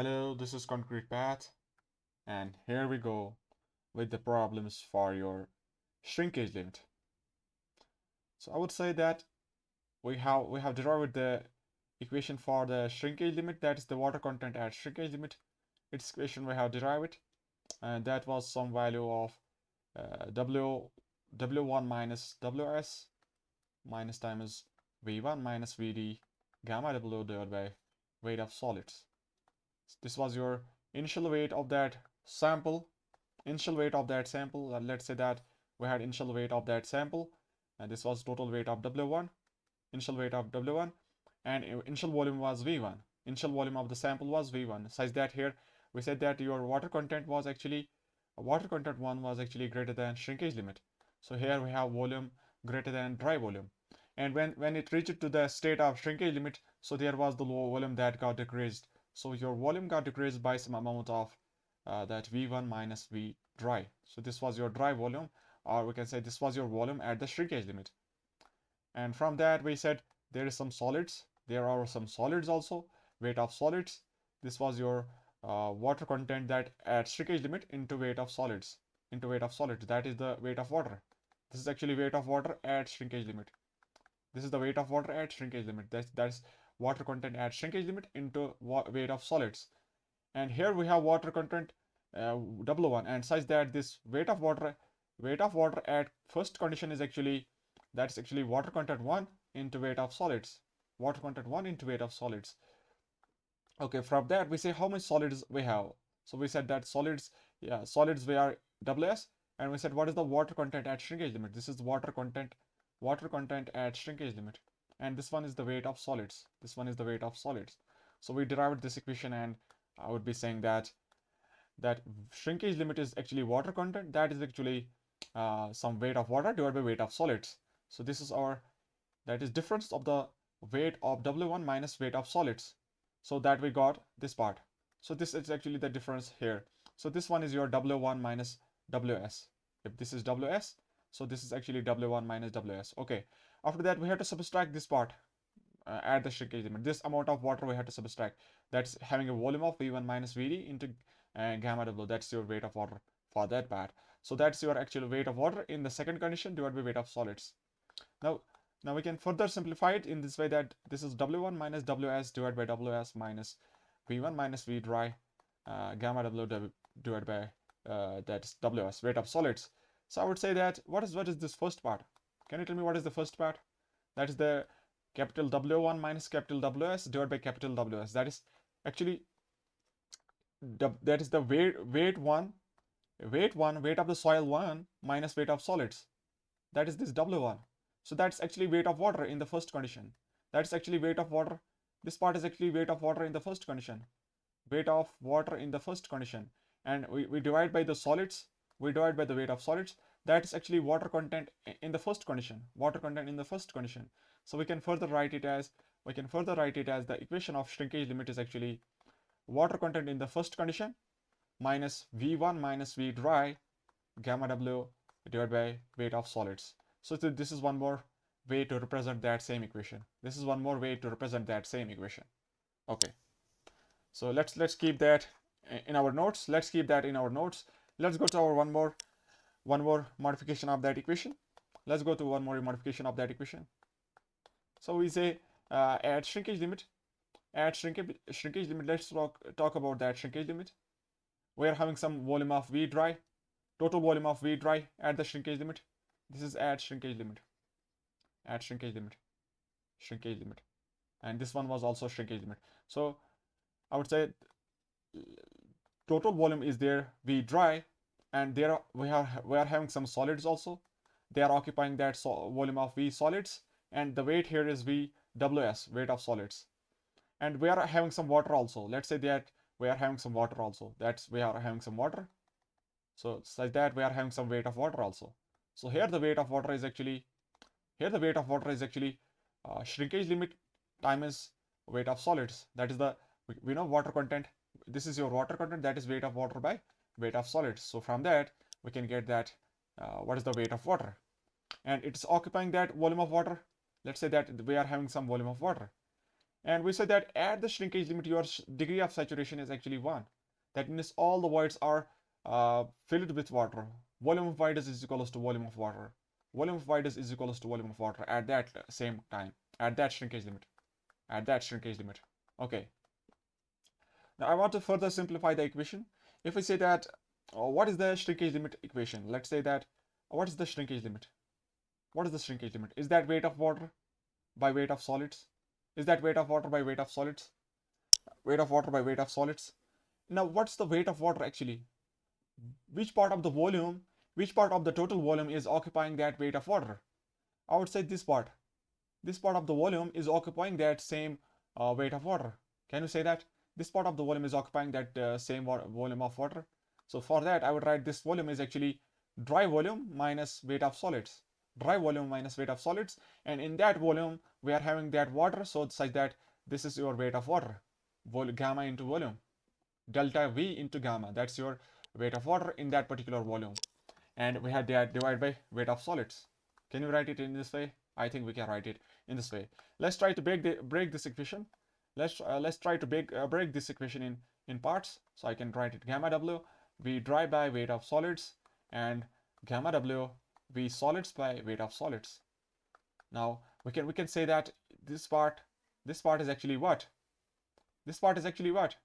Hello, this is Concrete Path, and here we go with the problems for your shrinkage limit. So I would say that we have derived the equation for the shrinkage limit, that is the water content at shrinkage limit. Its equation we have derived, and that was some value of W1 minus Ws minus times V1 minus Vd gamma W divided by weight of solids. This was your initial weight of that sample. Let's say that we had initial weight of that sample, and this was total weight of W1, initial weight of W1, and initial volume was V1. Initial volume of the sample was V1, such that here we said that your water content 1 was actually greater than shrinkage limit. So here we have volume greater than dry volume. And when it reached to the state of shrinkage limit, so there was the low volume that got decreased. So your volume got decreased by some amount of that V1 minus V dry. So this was your dry volume, or we can say this was your volume at the shrinkage limit. And from that we said there are some solids. There are some solids also, weight of solids. This was your water content that at shrinkage limit into weight of solids. That is the weight of water. This is actually weight of water at shrinkage limit. This is the weight of water at shrinkage limit. That's water content at shrinkage limit into weight of solids. And here we have water content W1, and such that this weight of water at first condition is actually water content 1 into weight of solids. Okay, from that we say how much solids we have. So we said that solids we are Ws, and we said what is the water content at shrinkage limit. This is the water content at shrinkage limit, and this one is the weight of solids. So we derived this equation, and I would be saying that shrinkage limit is actually water content, that is actually some weight of water divided by weight of solids. So this is that is difference of the weight of W1 minus weight of solids, so that we got this part. So this is actually the difference here. So this one is your W1 minus Ws. If this is Ws, so this is actually W1 minus Ws. Okay, after that we have to subtract this part at the shrinkage limit. This amount of water we have to subtract. That's having a volume of V1 minus Vd into gamma W. That's your weight of water for that part. So that's your actual weight of water in the second condition divided by weight of solids. Now we can further simplify it in this way, that this is W1 minus Ws divided by Ws minus V1 minus V dry gamma W divided by that's Ws, weight of solids. So I would say that what is this first part? Can you tell me what is the first part? That is the capital W1 minus capital Ws divided by capital Ws. That is actually the weight of the soil 1 minus weight of solids. That is this W1. So that's actually weight of water in the first condition. That's actually weight of water. This part is actually weight of water in the first condition. And we divide by the solids. We divide by the weight of solids. That is actually water content in the first condition. So we can further write it as the equation of shrinkage limit is actually water content in the first condition minus V1 minus V dry gamma W divided by weight of solids. So this is one more way to represent that same equation. Okay, so let's keep that in our notes. Let's go to our one more modification of that equation. So we say at shrinkage limit. Let's talk about that shrinkage limit. We are having some volume of V dry, total volume of V dry at the shrinkage limit. This is at shrinkage limit, and this one was also shrinkage limit. So I would say total volume is there V dry, and we are having some solids also. They are occupying that volume of V solids, and the weight here is V Ws, weight of solids. And we are having some water also. Let's say that we are having some water also. So such that we are having some weight of water also. So here the weight of water is actually shrinkage limit times weight of solids. That is we know water content. This is your water content, that is weight of water by weight of solids. So from that we can get that what is the weight of water, and it's occupying that volume of water. Let's say that we are having some volume of water, And we said that at the shrinkage limit, your degree of saturation is actually 1. That means all the voids are filled with water. Volume of void is equals to volume of water. Volume of void is equals to volume of water at that same time, at that shrinkage limit. At that shrinkage limit. Okay. Now I want to further simplify the equation. If we say that, what is the shrinkage limit equation? Let's say that, what is the shrinkage limit? What is the shrinkage limit? Is that weight of water by weight of solids? Is that weight of water by weight of solids? Weight of water by weight of solids. Now, what's the weight of water actually? Which part of the volume, which part of the total volume is occupying that weight of water? I would say this part. This part of the volume is occupying that same weight of water. Can you say that? This part of the volume is occupying that same volume of water. So for that, I would write this volume is actually dry volume minus weight of solids. Dry volume minus weight of solids. And in that volume, we are having that water, so such that this is your weight of water. Gamma into volume. Delta V into gamma. That's your weight of water in that particular volume. And we had that divided by weight of solids. Can you write it in this way? I think we can write it in this way. Let's try to break this equation. Let's try to break this equation in parts. So I can write it gamma W V dry by weight of solids and gamma W V solids by weight of solids. Now we can say that this part is actually what? This part is actually what?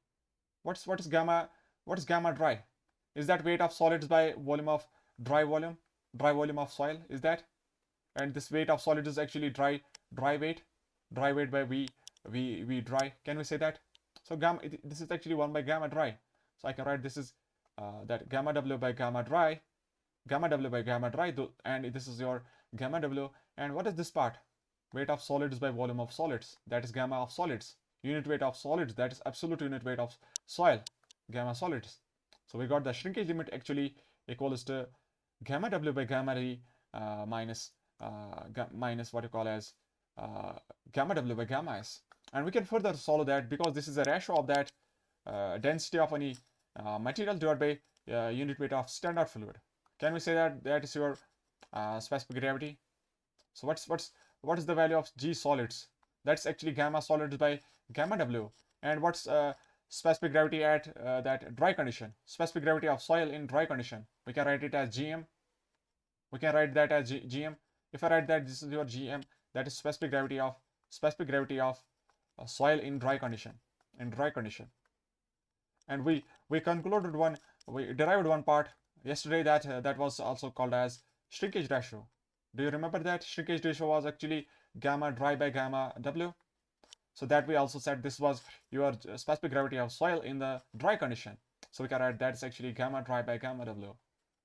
What is gamma? What is gamma dry? Is that weight of solids by volume of dry volume of soil? Is that? And this weight of solid is actually dry weight by v dry. Can we say that? So gamma, this is actually 1 by gamma dry. So I can write this is that gamma W by gamma dry, and this is your gamma W. And what is this part? Weight of solids by volume of solids. That is gamma of solids. Unit weight of solids. That is absolute unit weight of soil. Gamma solids. So we got the shrinkage limit actually equals to gamma W by gamma D minus what you call as gamma W by gamma S. And we can further solve that because this is a ratio of that density of any material divided by unit weight of standard fluid. Can we say that that is your specific gravity? So what is the value of G solids? That's actually gamma solids by gamma W. And what's specific gravity at that dry condition? Specific gravity of soil in dry condition. We can write it as GM. We can write that as GM. If I write that this is your GM, that is specific gravity of soil in dry condition. And we concluded we derived one part yesterday that was also called as shrinkage ratio. Do you remember that shrinkage ratio was actually gamma dry by gamma W? So that we also said this was your specific gravity of soil in the dry condition. So we can write that is actually gamma dry by gamma W.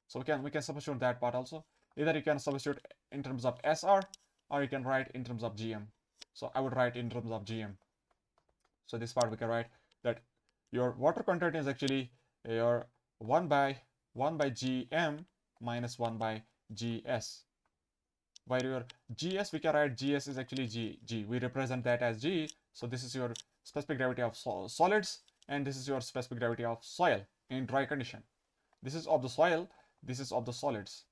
So we can substitute that part also. Either you can substitute in terms of SR or you can write in terms of GM. So I would write in terms of GM. So this part we can write that your water content is actually your 1 by GM minus 1 by GS. Where your GS, we can write GS is actually G. We represent that as G. So this is your specific gravity of solids and this is your specific gravity of soil in dry condition. This is of the soil, this is of the solids.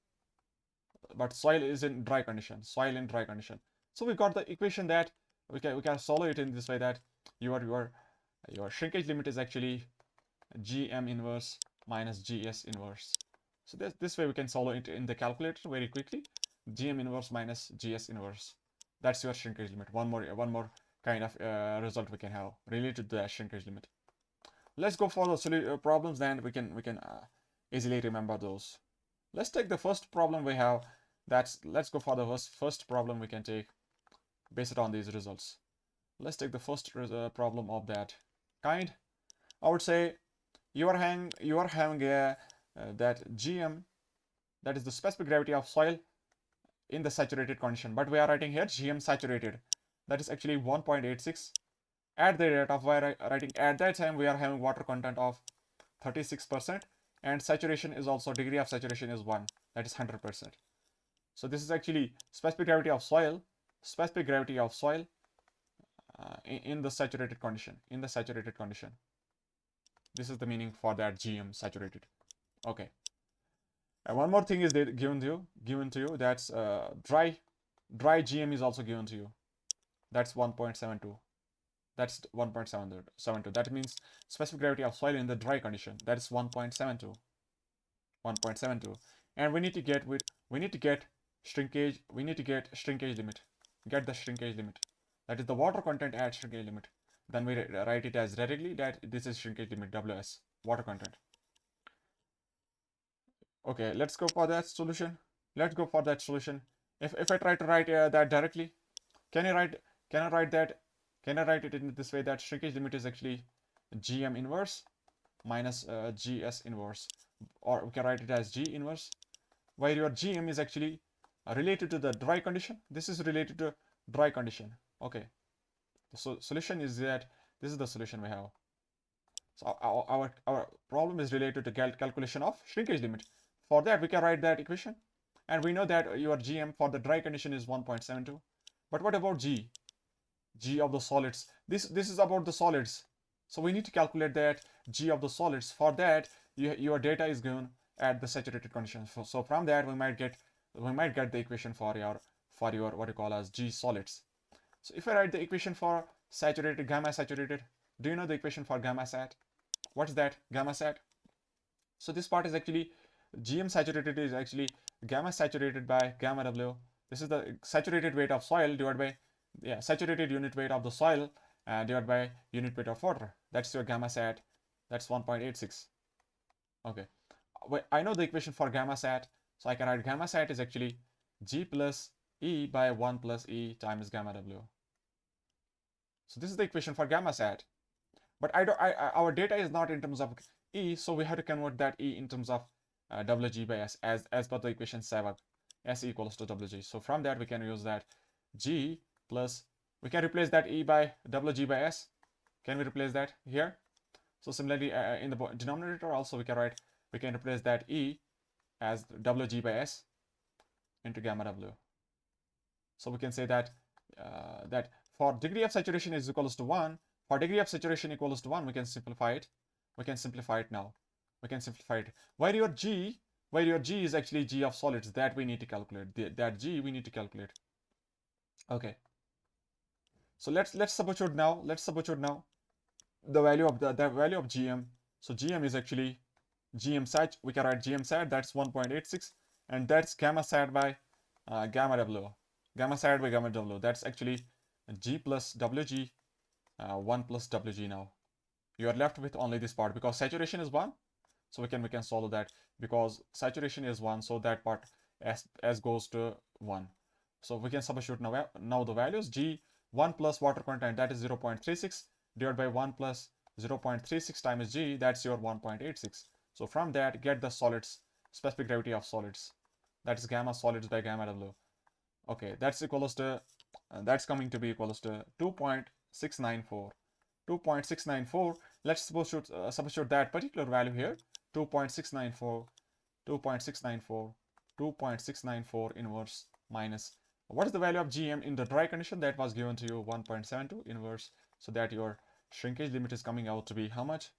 But soil is in dry condition. So we got the equation that we can solve it in this way, that your shrinkage limit is actually GM inverse minus GS inverse. So this way we can solve it in the calculator very quickly. GM inverse minus GS inverse. That's your shrinkage limit. One more kind of result we can have related to the shrinkage limit. Let's go for the problems, then we can easily remember those. Let's take the first problem we have. Let's go for the first problem we can take based on these results. Let's take the first problem of that kind. I would say you are having that GM, that is the specific gravity of soil in the saturated condition, but we are writing here GM saturated. That is actually 1.86. At the rate of writing at that time, we are having water content of 36%, and saturation is also, degree of saturation is 1, that is 100%. So this is actually specific gravity of soil in the saturated condition. This is the meaning for that GM saturated. Okay. And one more thing is given to you. That's dry GM is also given to you. That's 1.72. That's 1.72. That means specific gravity of soil in the dry condition. That is 1.72. 1.72. And we need to get shrinkage. We need to get shrinkage limit. Get the shrinkage limit. That is the water content at shrinkage limit. Then we write it as directly that this is shrinkage limit WS, water content. Okay, let's go for that solution. Let's go for that solution. If I try to write that directly, can I write that? Can I write it in this way that shrinkage limit is actually GM inverse minus GS inverse, or we can write it as G inverse, where your GM is actually related to the dry condition. This is related to dry condition. Okay, so solution is that this is the solution we have. So our problem is related to calculation of shrinkage limit. For that, we can write that equation, and we know that your GM for the dry condition is 1.72. But what about G? G of the solids. This is about the solids. So we need to calculate that G of the solids. For that, your data is given at the saturated condition. So from that, we might get the equation for your what you call as G solids. So if I write the equation for saturated, gamma saturated, do you know the equation for gamma sat? What's that? Gamma sat. So this part is actually GM saturated is actually gamma saturated by gamma W. This is the saturated weight of soil divided by saturated unit weight of the soil divided by unit weight of water. That's your gamma sat. That's 1.86. Okay. I know the equation for gamma sat, so I can write gamma sat is actually G plus E by 1 plus E times gamma W. So this is the equation for gamma sat. But our data is not in terms of E, so we have to convert that E in terms of WG by S as per the equation 7. S equals to WG. So from that we can use that G plus, we can replace that E by WG by S. Can we replace that here? So similarly in the denominator also we can replace that E as WG by S into gamma W. So we can say that that for degree of saturation is equals to 1. For degree of saturation equals to 1, we can simplify it. We can simplify it now. We can simplify it. Where your G is actually G of solids, that we need to calculate. That G we need to calculate. Okay. So let's substitute now. The value of the value of GM. So GM is actually GM sat. We can write GM sat. That's 1.86, and that's gamma sat by gamma W. Gamma sat by gamma W. That's actually G plus WG. 1 plus WG now. You are left with only this part because saturation is 1. So we can solve that because saturation is 1. So that part S goes to 1. So we can substitute now the values. G 1 plus water content, that is 0.36 divided by 1 plus 0.36 times G, that's your 1.86. So from that, get the solids, specific gravity of solids. That is gamma solids by gamma W. Okay, that's equals to that's coming to be equals to 2.694. 2.694. Let's substitute that particular value here. 2.694, 2.694, 2.694 inverse minus, what is the value of GM in the dry condition? That was given to you 1.72 inverse. So that your shrinkage limit is coming out to be how much?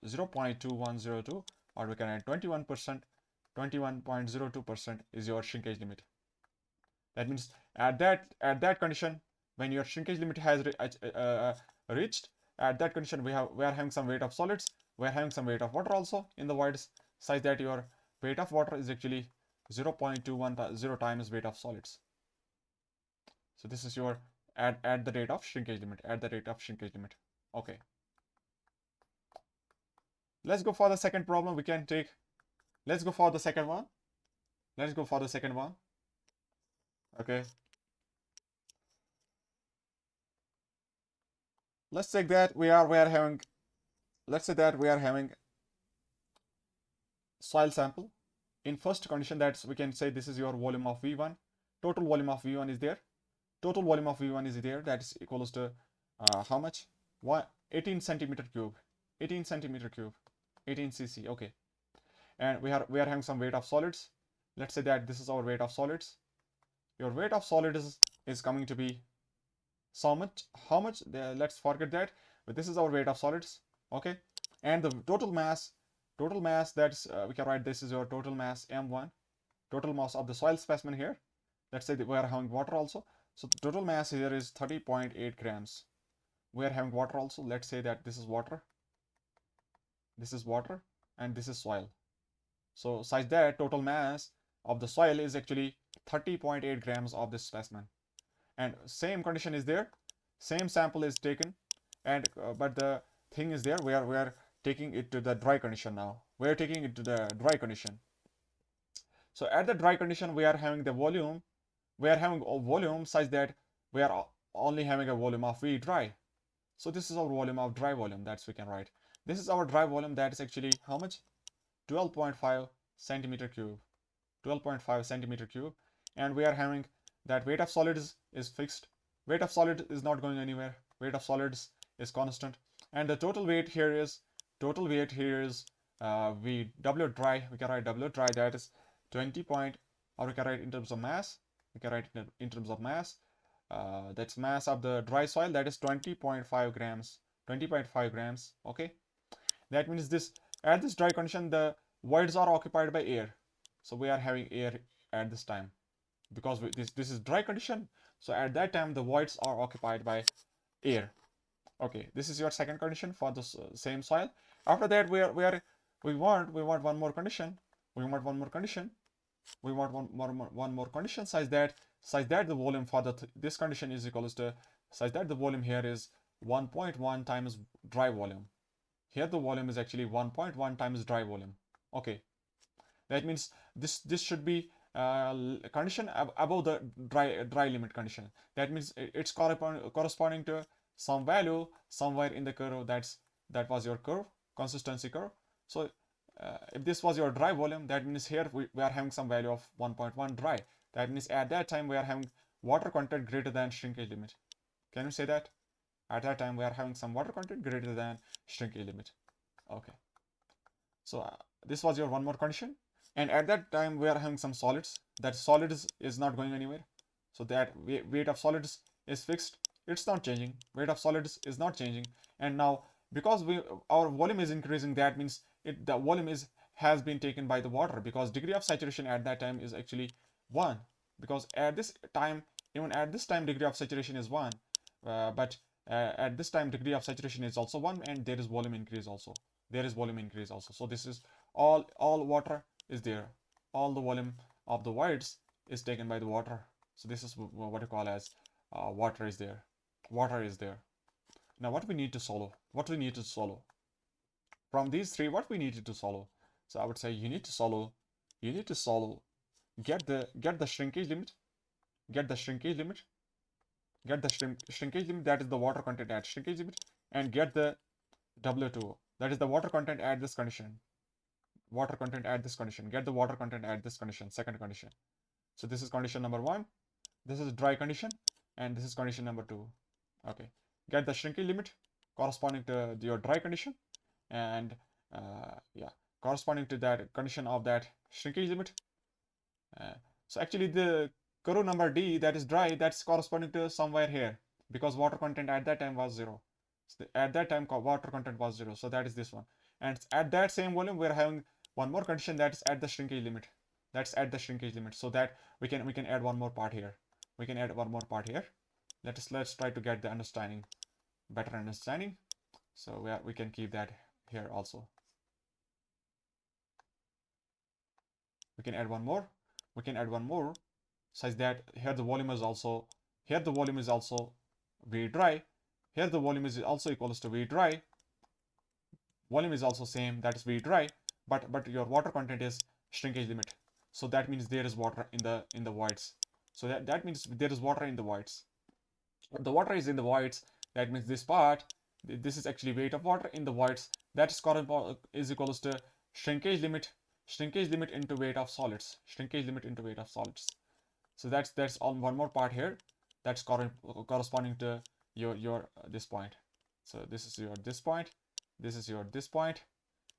0.2102, or we can add 21%. 21.02% is your shrinkage limit. That means at that condition, when your shrinkage limit has reached, at that condition we are having some weight of solids, we are having some weight of water also in the voids, such that your weight of water is actually 0.210 times weight of solids. So this is your at the rate of shrinkage limit, Okay. Let's go for the second problem. Let's go for the second one. Okay. Let's say that we are having soil sample in first condition. That's, we can say this is your volume of V1. Total volume of V1 is there. That is equals to how much? 18 centimeter cube. 18 cc. Okay. And we are having some weight of solids. Let's say that this is our weight of solids. Your weight of solids is coming to be so much. How much? Let's forget that. But this is our weight of solids. Okay. And the total mass, that's we can write this is your total mass M1, total mass of the soil specimen here. Let's say that we are having water also. So the total mass here is 30.8 grams. we are having water also. Let's say that this is water, and this is soil. So such that total mass of the soil is actually 30.8 grams of this specimen. And same condition is there, same sample is taken, and but the thing is there, we are taking it to the dry condition now. We are taking it to the dry condition. So at the dry condition, we are having the volume. We are having a volume such that we are only having a volume of V dry. So this is our volume of dry volume. That's we can write. This is our dry volume. That is actually how much? 12.5 centimeter cube. 12.5 centimeter cube. And we are having that weight of solids is fixed. Weight of solid is not going anywhere. Weight of solids is constant. And the total weight here is V W dry. We can write W dry, that is 20 point, or we can write in terms of mass. We can write in terms of mass. That's mass of the dry soil, that is 20.5 grams. 20.5 grams. Okay. That means this, at this dry condition, the voids are occupied by air. So we are having air at this time, because this is dry condition. So at that time the voids are occupied by air. Okay, this is your second condition for the same soil. After that, we want one more condition. We want one more condition. We want one more condition such that the volume for this condition is equals to, such that the volume here is 1.1 times dry volume. Here the volume is actually 1.1 times dry volume. Okay, that means this should be condition above the dry limit condition. That means it's corresponding to some value somewhere in the curve. That was your curve, consistency curve. So if this was your dry volume, that means here we are having some value of 1.1 dry. That means at that time we are having water content greater than shrinkage limit. Can you say that? At that time we are having some water content greater than shrinkage limit. Okay. So this was your one more condition. And at that time we are having some solids. That solids is not going anywhere. So that weight of solids is fixed. It's not changing. Weight of solids is not changing. And now, because our volume is increasing, that means the volume has been taken by the water, because degree of saturation at that time is actually 1. Because at this time, even at this time, degree of saturation is 1. But at this time, degree of saturation is also 1, and there is volume increase also. So this is all water is there. All the volume of the voids is taken by the water. So this is what you call as water is there. Now what we need to solve? From these three, what we needed to solve? So I would say you need to solve, get the shrinkage limit, shrinkage limit, that is the water content at shrinkage limit, and get the W2, that is the water content at this condition. Get the water content at this condition, second condition. So this is condition number 1. This is dry condition, and this is condition number 2. Okay, get the shrinkage limit corresponding to your dry condition, and corresponding to that condition of that shrinkage limit. So actually the curve number D, that is dry, that's corresponding to somewhere here, because water content at that time was 0. So at that time water content was 0, so that is this one. And at that same volume we're having one more condition, that's at the shrinkage limit. So that we can add one more part here. Let's try to get the better understanding. So we can keep that here also. We can add one more such that here the volume is also V dry. Here the volume is also equals to V dry. Volume is also same, that is V dry, but your water content is shrinkage limit. So that means there is water in the voids. So that means there is water in the voids. The water is in the voids. That means this part, this is actually weight of water in the voids. That is equals to shrinkage limit into weight of solids. So that's all. One more part here, that's corresponding to your this point. So this is your this point,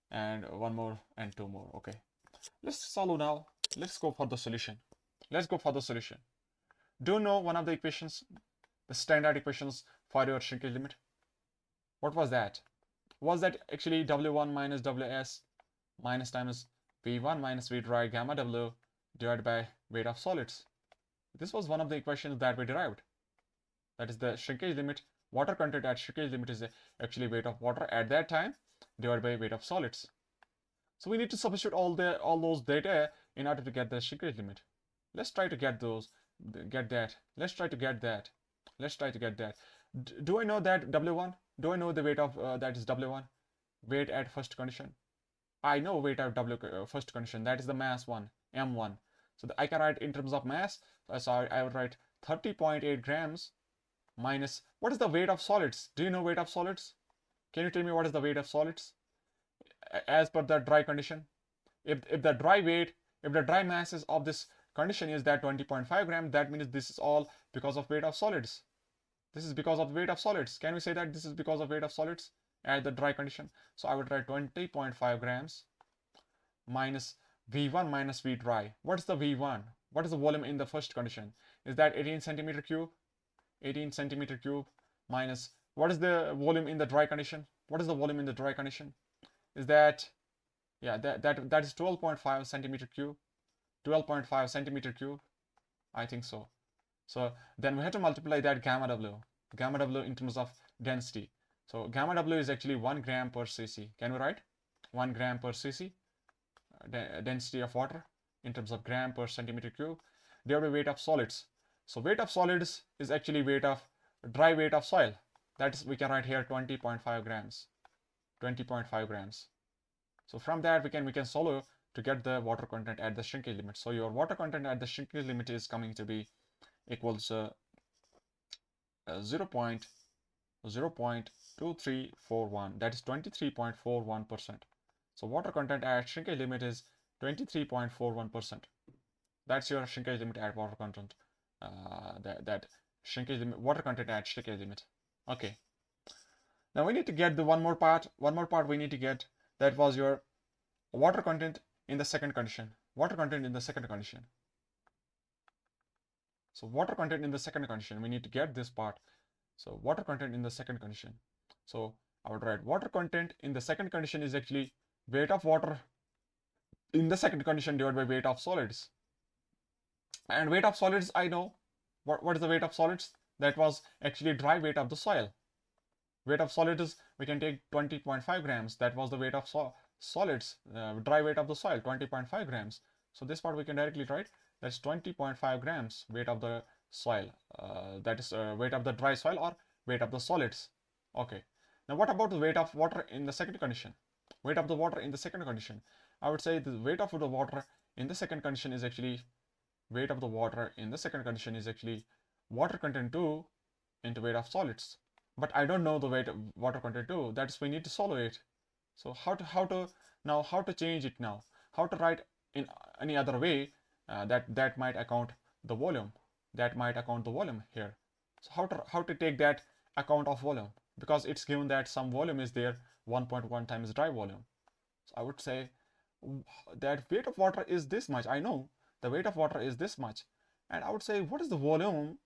and one more and two more. Okay, let's solve now. Let's go for the solution. Do you know one of the equations, the standard equations for your shrinkage limit? What was that? Was that actually W1 minus WS minus times V1 minus V dry gamma W divided by weight of solids? This was one of the equations that we derived. That is the shrinkage limit Water content at shrinkage limit is actually weight of water at that time divided by weight of solids. So we need to substitute all those data in order to get the shrinkage limit. Let's try to get that. Let's try to get that. Let's try to get that. Do I know that W1? Do I know the weight of that is W1? Weight at first condition. I know weight at first condition. That is the mass one, M1. So I can write in terms of mass. So I would write 30.8 grams minus, what is the weight of solids? Do you know weight of solids? Can you tell me what is the weight of solids as per the dry condition? If the dry masses of this condition is that 20.5 gram, that means this is all because of weight of solids. This is because of the weight of solids. Can we say that this is because of weight of solids at the dry condition? So I would write 20.5 grams minus V1 minus V dry. What is the V1? What is the volume in the first condition? Is that 18 centimeter cube? 18 centimeter cube minus, what is the volume in the dry condition? What is the volume in the dry condition? Is that, yeah, that is 12.5 centimeter cube. 12.5 centimeter cube. I think so. So then we have to multiply that gamma W in terms of density. So gamma W is actually 1 gram per cc. Can we write 1 gram per cc density of water in terms of gram per centimeter cube divided by weight of solids. So weight of solids is actually dry weight of soil. That is, we can write here 20.5 grams. 20.5 grams. So from that we can solve to get the water content at the shrinkage limit. So your water content at the shrinkage limit is coming to be equals 0.2341. That is 23.41%. So water content at shrinkage limit is 23.41%. That's your shrinkage limit at water content. That shrinkage limit, water content at shrinkage limit. Okay. Now we need to get the one more part we need to get. That was your water content in the second condition. Water content in the second condition. So water content in the second condition, we need to get this part. So water content in the second condition. So I would write water content in the second condition is actually weight of water in the second condition divided by weight of solids. And weight of solids, I know. What is the weight of solids? That was actually dry weight of the soil. Weight of solids, we can take 20.5 grams. That was the weight of solids, dry weight of the soil, 20.5 grams. So this part we can directly write. That's 20.5 grams weight of the soil. That is weight of the dry soil or weight of the solids. Okay. Now what about the weight of water in the second condition? Weight of the water in the second condition. I would say the weight of the water in the second condition is actually water content 2 into weight of solids. But I don't know the weight of water content 2. That's we need to solve it. So how to change it now? How to write in any other way that might account the volume. That might account the volume here. So how to take that account of volume? Because it's given that some volume is there, 1.1 times dry volume. So I would say that weight of water is this much. I know the weight of water is this much. And I would say, what is the volume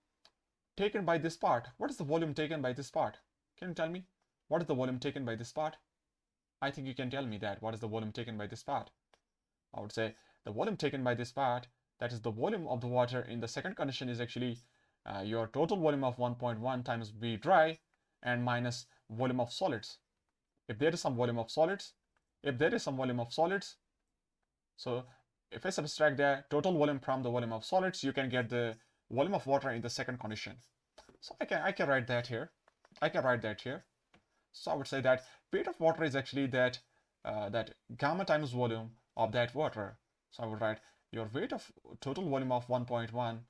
taken by this part? What is the volume taken by this part? Can you tell me? What is the volume taken by this part? I think you can tell me that. What is the volume taken by this part? I would say the volume taken by this part, that is the volume of the water in the second condition, is actually your total volume of 1.1 times V dry and minus volume of solids. If there is some volume of solids, so if I subtract the total volume from the volume of solids, you can get the volume of water in the second condition. So I can write that here. So I would say that weight of water is actually that gamma times volume of that water. So I would write your weight of total volume of 1.1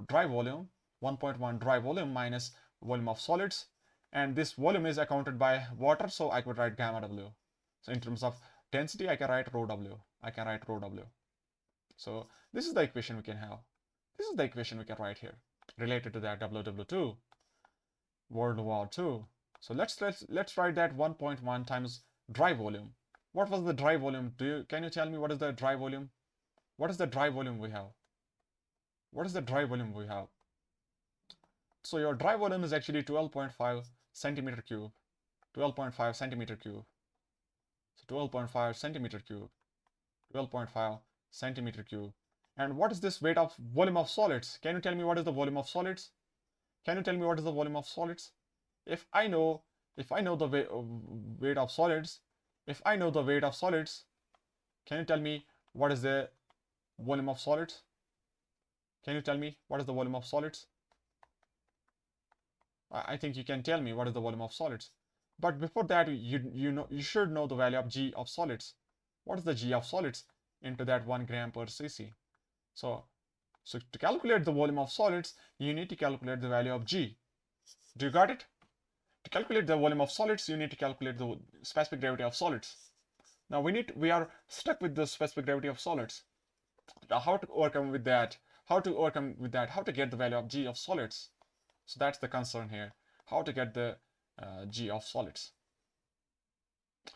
dry volume, 1.1 dry volume minus volume of solids, and this volume is accounted by water, so I could write gamma W. So in terms of density, I can write rho W. So this is the equation we can have. This is the equation we can write here related to that WW2, World War II. So let's write that 1.1 times dry volume. What was the dry volume? Can you tell me what is the dry volume? What is the dry volume we have? So your dry volume is actually 12.5 centimeter cube. 12.5 centimeter cube. So 12.5 centimeter cube. 12.5 centimeter cube. And what is this weight of volume of solids? Can you tell me what is the volume of solids? if I know the weight of solids, if I know the weight of solids, can you tell me what is the volume of solids? Can you tell me what is the volume of solids? I think you can tell me what is the volume of solids. But before that, you should know the value of G of solids. What is the G of solids into that 1 gram per cc? So to calculate the volume of solids, you need to calculate the value of G. Do you got it? To calculate the volume of solids, you need to calculate the specific gravity of solids. Now we are stuck with the specific gravity of solids. Now how to overcome with that? How to get the value of G of solids? So that's the concern here. How to get the G of solids?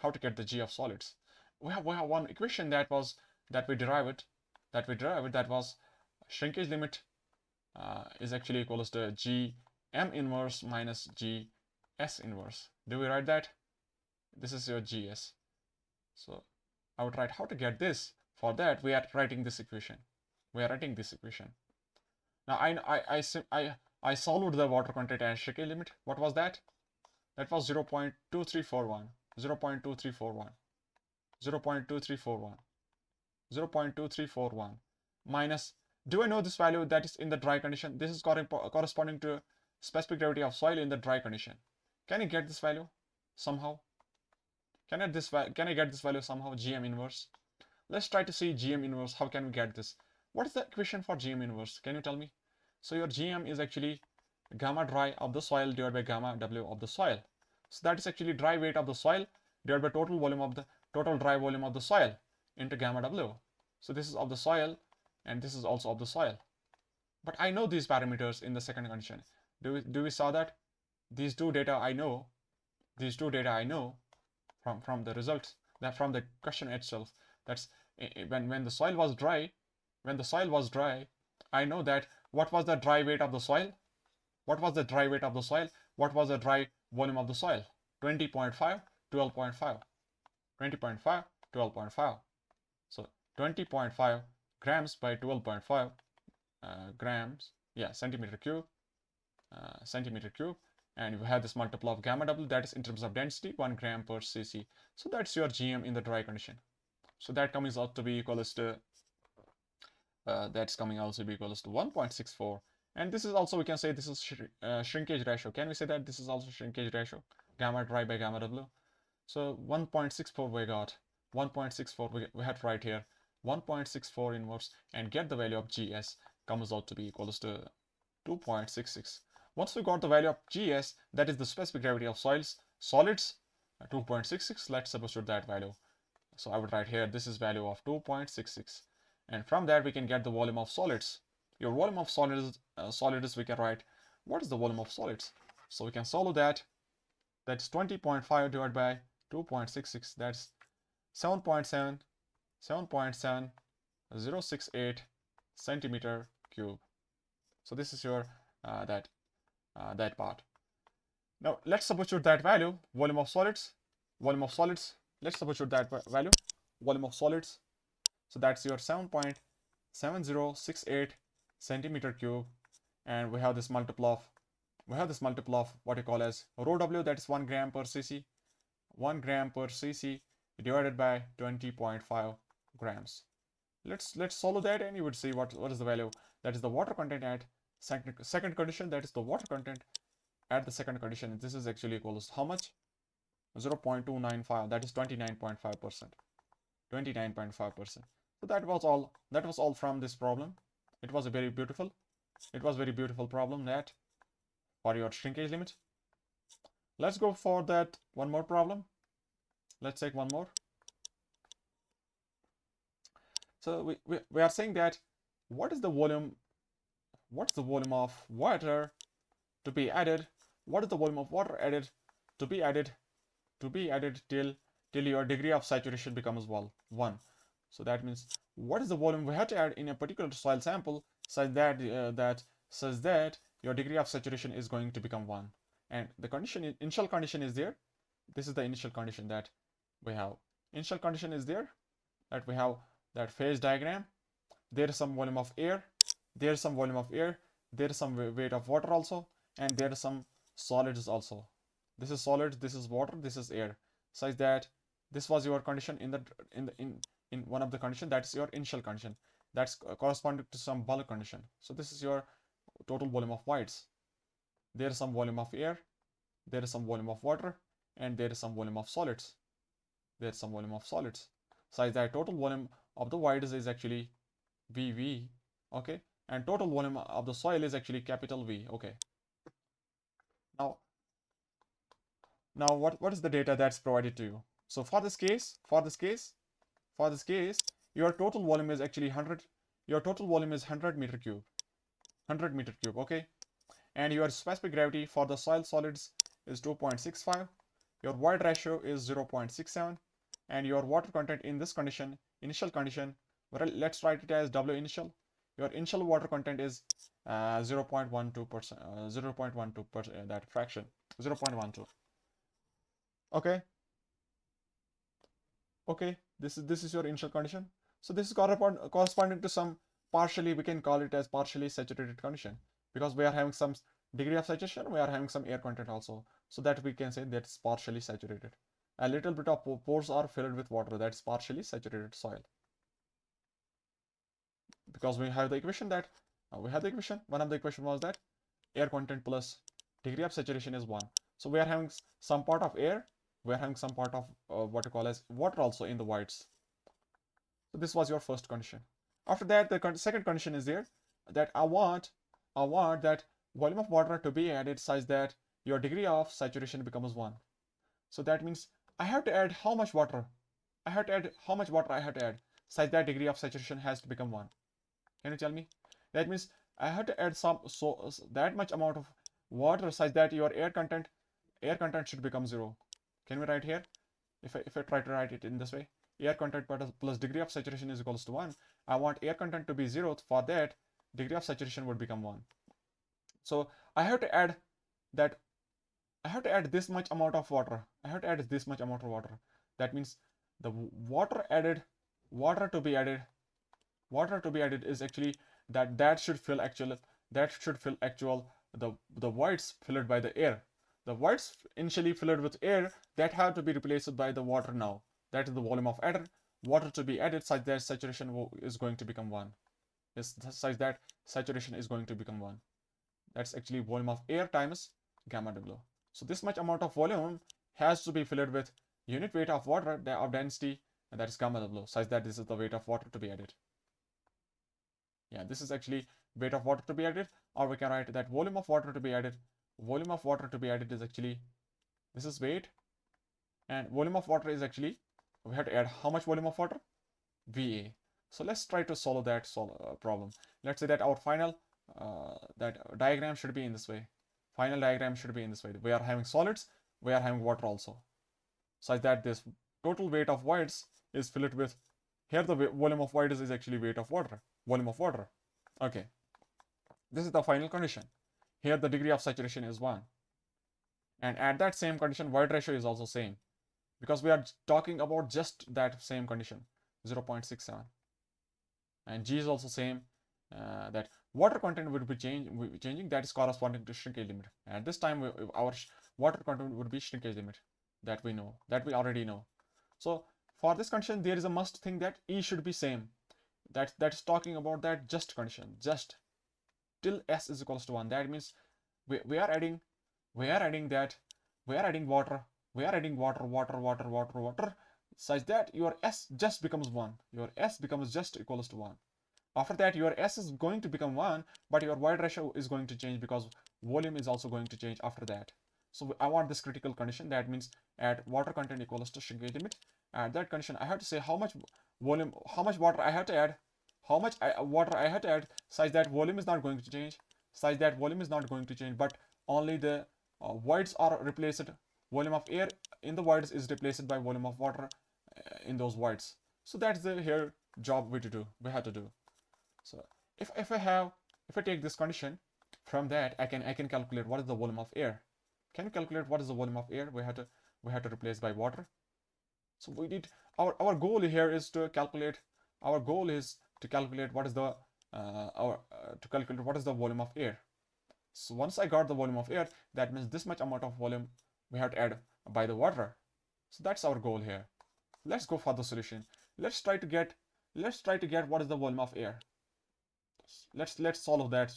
How to get the G of solids? We have one equation that we derived that was shrinkage limit is actually equals to G M inverse minus G S inverse. Do we write that? This is your GS. So I would write how to get this. For that, we are writing this equation. Now I solved the water content and shrinkage limit. What was that? That was 0.2341, 0.2341, 0.2341, 0.2341 minus. Do I know this value that is in the dry condition? This is corresponding to specific gravity of soil in the dry condition. Can I get this value somehow? Can I get this value somehow? GM inverse. Let's try to see GM inverse. How can we get this? What is the equation for GM inverse? Can you tell me? So your GM is actually gamma dry of the soil divided by gamma W of the soil. So that is actually dry weight of the soil divided by total dry volume of the soil into gamma W. So this is of the soil and this is also of the soil. But I know these parameters in the second condition. Do we saw that? These two data I know from the results, that from the question itself. That's when the soil was dry, I know that what was the dry weight of the soil? What was the dry weight of the soil? What was the dry volume of the soil? 20.5, 12.5. 20.5, 12.5. So 20.5 grams by 12.5 grams, centimeter cube, and you have this multiple of gamma W, that is in terms of density, 1 gram per cc. So that's your GM in the dry condition. So that comes out to be equals to 1.64. And this is also, we can say this is shrinkage ratio. Can we say that this is also shrinkage ratio? Gamma dry by gamma W. So 1.64 we got. 1.64 we had right here. 1.64 inverse, and get the value of GS comes out to be equals to 2.66. Once we got the value of GS, that is the specific gravity of solids, 2.66, let's substitute that value. So I would write here, this is value of 2.66. And from that we can get the volume of solids. Your volume of solids, we can write, what is the volume of solids? So we can solve that. That's 20.5 divided by 2.66. That's 7.7068 centimeter cube. So this is your that part. Now let's substitute that value, volume of solids. Let's substitute that value, volume of solids. So that's your 7.7068 centimeter cube, and we have this multiple of what you call as rho W, that is 1 gram per cc. 1 gram per cc divided by 20.5 grams. Let's solve that, and you would see what is the value. That is the water content at second condition. That is the water content at the second condition. This is actually equals to how much? 0.295. That is 29.5%. 29.5%. So that was all from this problem. It was very beautiful problem that for your shrinkage limit. Let's go for that one more problem. Let's take one more. So we are saying that what is the volume of water to be added? What is the volume of water to be added till your degree of saturation becomes 1? So that means what is the volume we have to add in a particular soil sample such that your degree of saturation is going to become 1. And the initial condition is there. This is the initial condition that we have. Initial condition is there, that we have that phase diagram. There is some volume of air, there is some weight of water also, and there are some solids also. This is solid, this is water, this is air. Such that this was your condition in one of the condition, that's your initial condition. That's corresponding to some bulk condition. So this is your total volume of voids. There is some volume of air, there is some volume of water, and there is some volume of solids. There is some volume of solids. Such that total volume of the voids is actually VV, okay, and total volume of the soil is actually capital V, okay. Now, what is the data that's provided to you? So for this case, your total volume is actually 100. Your total volume is 100 meter cube, 100 meter cube, okay. And your specific gravity for the soil solids is 2.65. Your void ratio is 0.67, and your water content in this condition, initial condition, well, let's write it as W initial. Your initial water content is 0.12%, 0.12%, that fraction, 0.12. Okay, okay, this is your initial condition. So this is corresponding to some partially, we can call it as partially saturated condition, because we are having some degree of saturation, we are having some air content also, so that we can say that's partially saturated. A little bit of pores are filled with water, that's partially saturated soil. Because we have the equation that one of the equation was that air content plus degree of saturation is 1. So we are having some part of air, we are having some part of what you call as water also in the voids. So this was your first condition. After that, the second condition is there, that I want that volume of water to be added such that your degree of saturation becomes 1. So that means I have to add how much water? I have to add how much water I have to add such that degree of saturation has to become 1. Can you tell me? That means I have to add that much amount of water such that your air content should become 0. Can we write here? If I try to write it in this way, air content plus degree of saturation is equals to 1. I want air content to be 0. For that, degree of saturation would become 1. So I have to add that. I have to add this much amount of water. I have to add this much amount of water. That means the water to be added is actually that should fill actual the voids filled by the air. The voids initially filled with air that have to be replaced by the water now. That is the volume of water to be added such that saturation is going to become 1. Such that saturation is going to become 1. That's actually volume of air times gamma W. So this much amount of volume has to be filled with unit weight of water of density, and that is gamma W, such that this is the weight of water to be added. Yeah, this is actually weight of water to be added, or we can write that volume of water to be added. Volume of water to be added is actually, this is weight, and volume of water is actually, we have to add how much volume of water? VA. So let's try to solve that problem. Let's say that our final that diagram should be in this way. Final diagram should be in this way. We are having solids, we are having water also, such that this total weight of voids is filled with, here the volume of voids is actually weight of water, volume of water. Okay, this is the final condition. Here the degree of saturation is 1, and at that same condition void ratio is also same, because we are talking about just that same condition, 0.67, and G is also same. That water content would be changing, that is corresponding to shrinkage limit. At this time our water content would be shrinkage limit, that we already know. So for this condition there is a must thing that E should be same. That's talking about that just condition, just till S is equals to 1. That means we are adding water, such that your S just becomes 1. Your S becomes just equals to 1. After that your S is going to become 1, but your void ratio is going to change because volume is also going to change after that. So I want this critical condition, that means at water content equals to shrinkage limit. At that condition I have to say how much volume, how much water I have to add, water I have to add such that volume is not going to change, but only the voids are replaced. Volume of air in the voids is replaced by volume of water in those voids. So that's the here job we have to do. So if I take this condition, from that I can calculate what is the volume of air. Can you calculate what is the volume of air? We have to replace by water. So we need, our goal here is to calculate. Our goal is to calculate what is the volume of air. So once I got the volume of air, that means this much amount of volume we have to add by the water. So that's our goal here. Let's go for the solution. Let's try to get what is the volume of air. Let's solve that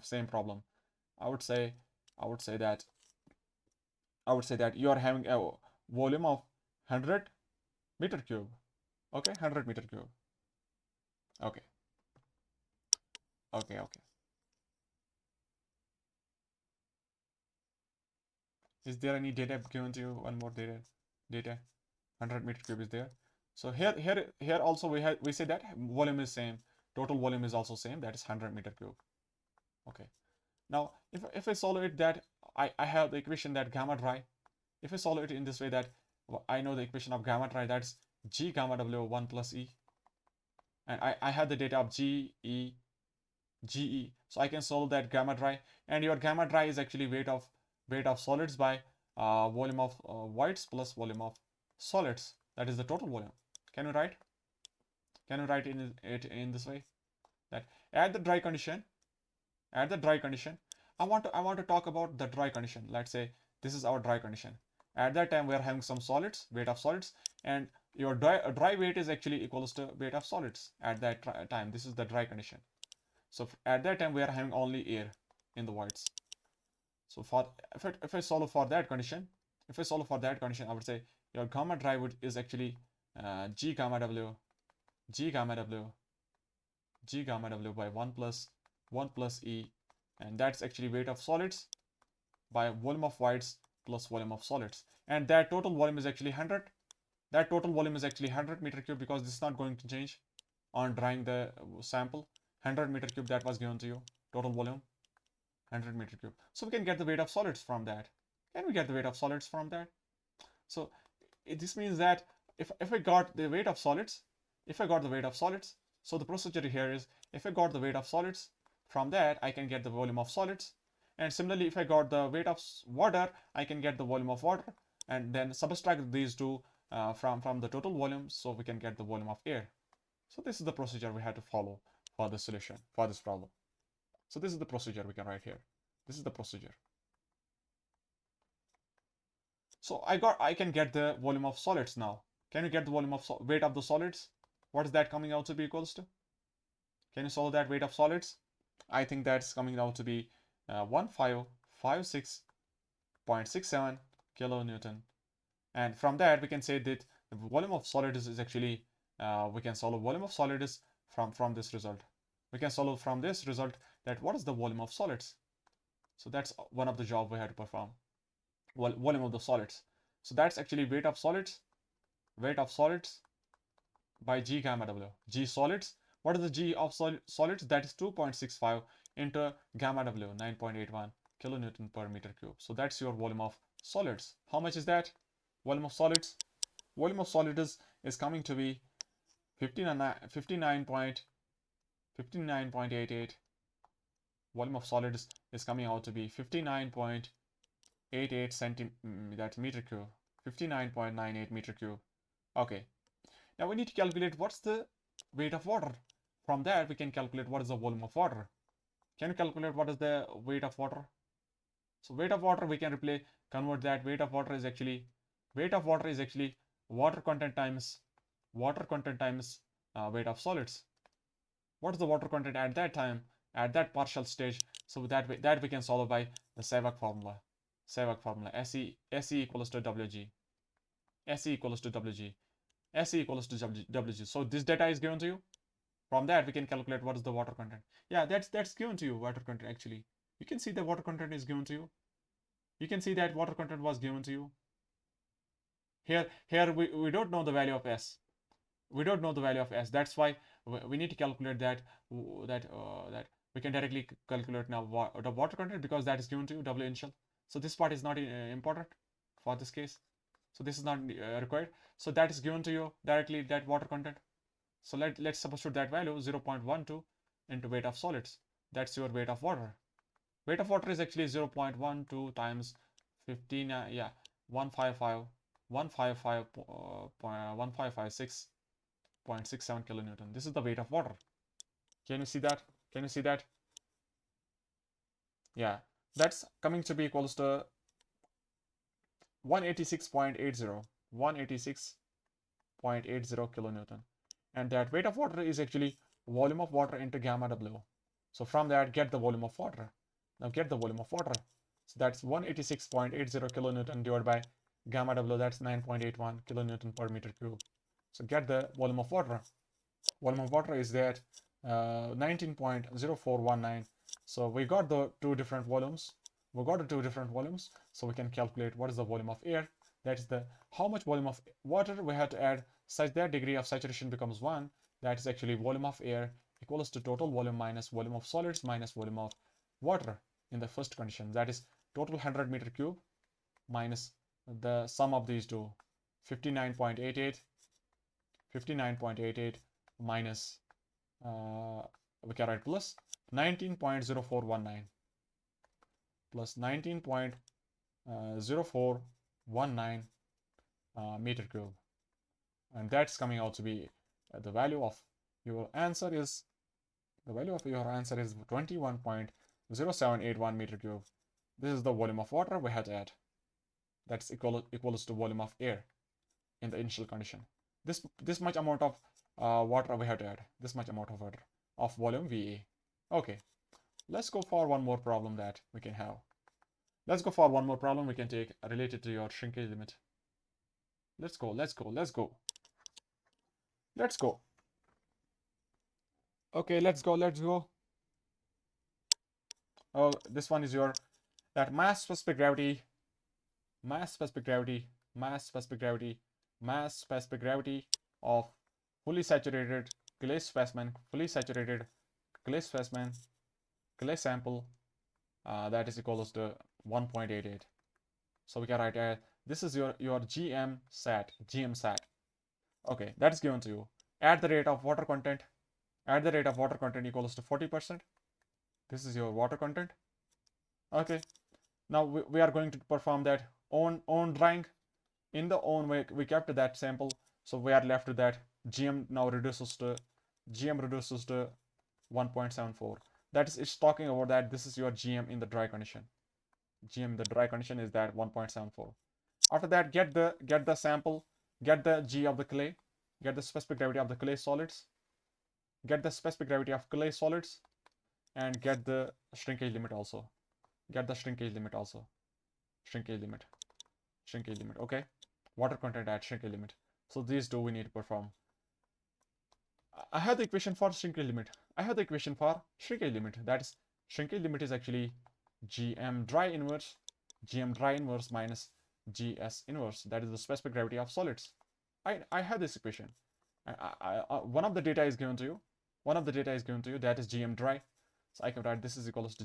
same problem. I would say I would say that you are having a volume of 100 meter cube. Okay, 100 meter cube. Okay, okay. Is there any data given to you? One more data. 100 meter cube is there. So here also we say that volume is same. Total volume is also same. That is 100 meter cube. Okay. Now if I solve it, that I have the equation that gamma dry. If I solve it in this way, that I know the equation of gamma dry, that's G gamma W 1 plus E, and I have the data of GE, so I can solve that gamma dry, and your gamma dry is actually weight of solids by volume of voids plus volume of solids. That is the total volume. Can you write? Can you write it in this way? That at the dry condition, I want to talk about the dry condition. Let's say this is our dry condition. At that time we are having some solids, weight of solids, and your dry weight is actually equals to weight of solids at that time. This is the dry condition. So at that time we are having only air in the voids. So if I solve for that condition, I would say your gamma dry would is actually G gamma W by 1 plus E, and that's actually weight of solids by volume of voids plus volume of solids, and that total volume is actually 100. That total volume is actually 100 meter cube, because this is not going to change on drying the sample. 100 meter cube that was given to you, total volume 100 meter cube. So we can get the weight of solids from that. Can we get the weight of solids from that? So this means that if I got the weight of solids, so the procedure here is, if I got the weight of solids, from that I can get the volume of solids. And similarly, if I got the weight of water, I can get the volume of water, and then subtract these two from the total volume, so we can get the volume of air. So this is the procedure we had to follow for the solution for this problem. So this is the procedure we can write here. This is the procedure. So I can get the volume of solids now. Can you get the volume of weight of the solids? What is that coming out to be equals to? Can you solve that weight of solids? I think that's coming out to be 1556.67 kilonewton. And from that we can say that the volume of solids is actually, we can solve volume of solids from this result. We can solve from this result that what is the volume of solids. So that's one of the job we had to perform. Volume of the solids. So that's actually weight of solids by G gamma W. G solids. What is the G of solids? That is 2.65 into gamma W, 9.81 kilonewton per meter cube. So that's your volume of solids. How much is that? Volume of solids. Volume of solids is coming to be 59.88. Volume of solids is coming out to be 59.88 that meter cube. 59.98 meter cube. Okay. Now we need to calculate what's the weight of water. From that we can calculate what is the volume of water. Can you calculate what is the weight of water? So weight of water, we can convert that. Weight of water is actually water content times weight of solids. What is the water content at that time, at that partial stage? So that we can solve by the Savak formula. Se equals to Wg. Se equals to Wg. Se equals to Wg. So this data is given to you. From that we can calculate what is the water content. Yeah, that's given to you, water content actually. You can see the water content is given to you. You can see that water content was given to you. Here we don't know the value of S. We don't know the value of S. That's why we need to calculate that we can directly calculate now the water content, because that is given to you, W initial. So this part is not important for this case. So this is not required. So that is given to you directly, that water content. So let's substitute that value 0.12 into weight of solids. That's your weight of water. Weight of water is actually 0.12 times 15. 1556.67 kilonewton. This is the weight of water. Can you see that? Yeah, that's coming to be equals to 186.80 kilonewton, and that weight of water is actually volume of water into gamma W. So from that, get the volume of water. Now get the volume of water. So that's 186.80 kilonewton divided by gamma W, that's 9.81 kilonewton per meter cube. So get the volume of water. Volume of water is that 19.0419. So we got the two different volumes. So we can calculate what is the volume of air. That is the how much volume of water we have to add such that degree of saturation becomes 1. That is actually volume of air equals to total volume minus volume of solids minus volume of water in the first condition. That is total 100 meter cube minus the sum of these two, 59.88 minus we can write plus 19.0419 plus 19.0419 meter cube, and that's coming out to be the value of your answer is 21.0781 meter cube. This is the volume of water we had to add. That's equals to volume of air in the initial condition. This much amount of water we have to add. This much amount of water of volume VA. Okay, let's go for one more problem that we can have. Let's go for one more problem we can take related to your shrinkage limit. Let's go. Okay, let's go. Oh, this one is your that mass specific gravity of fully saturated clay specimen, clay sample, that is equals to 1.88. So we can write this is your GM sat. Okay, that is given to you. At the rate of water content equals to 40%. This is your water content. Okay, now we are going to perform that on drying. In the on we kept that sample, so we are left with that GM now reduces to 1.74. That is, it's talking about that this is your GM in the dry condition. GM in the dry condition is that 1.74. After that, get the sample, get the G of the clay, get the specific gravity of the clay solids, and get the shrinkage limit also. Shrinkage limit. Okay, water content at shrinkage limit. So these two we need to perform. I have the equation for shrinkage limit. That is, shrinkage limit is actually GM dry inverse minus GS inverse. That is the specific gravity of solids. I have this equation. One of the data is given to you. That is GM dry. So I can write this is equals to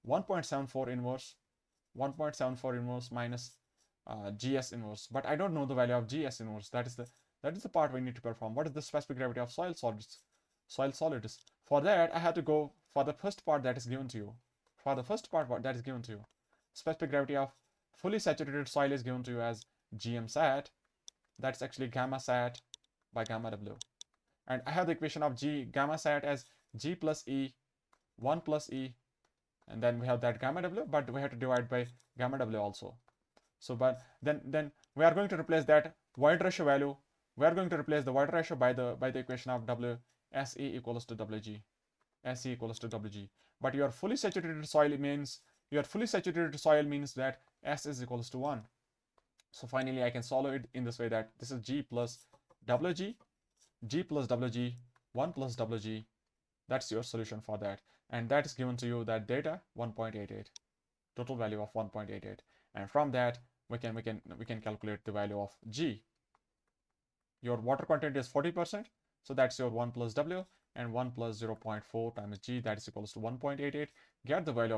1.74 inverse minus GS inverse. But I don't know the value of GS inverse. That is the part we need to perform. What is the specific gravity of soil solids? For that, I have to go for the first part that is given to you. Specific gravity of fully saturated soil is given to you as GM sat. That's actually gamma sat by gamma W. And I have the equation of gamma sat as G plus E, 1 plus E, and then we have that gamma W, but we have to divide by gamma W also. So, but then we are going to replace that void ratio value. We are going to replace the void ratio by the equation of W SE equals to WG. But your fully saturated soil means that S is equals to 1. So finally, I can solve it in this way, that this is G plus WG, 1 plus WG. That's your solution for that, and that is given to you that data 1.88, total value of 1.88, and from that we can calculate the value of G. Your water content is 40%, so that's your 1 plus W, and 1 plus 0.4 times G, that is equals to 1.88. Get the value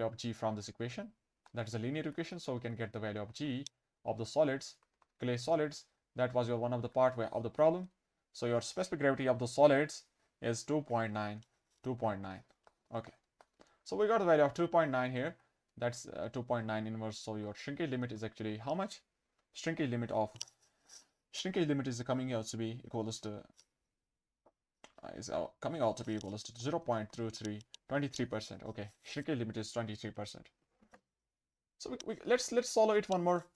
of G from this equation. That is a linear equation, so we can get the value of G of the solids, clay solids. That was your one of the part of the problem. So your specific gravity of the solids is 2.9. Okay, so we got the value of 2.9 here. That's 2.9 inverse. So your shrinkage limit is actually how much? Shrinkage limit is coming out to be equals to 0.23%. Okay, shrinkage limit is 23%. So let's solve it one more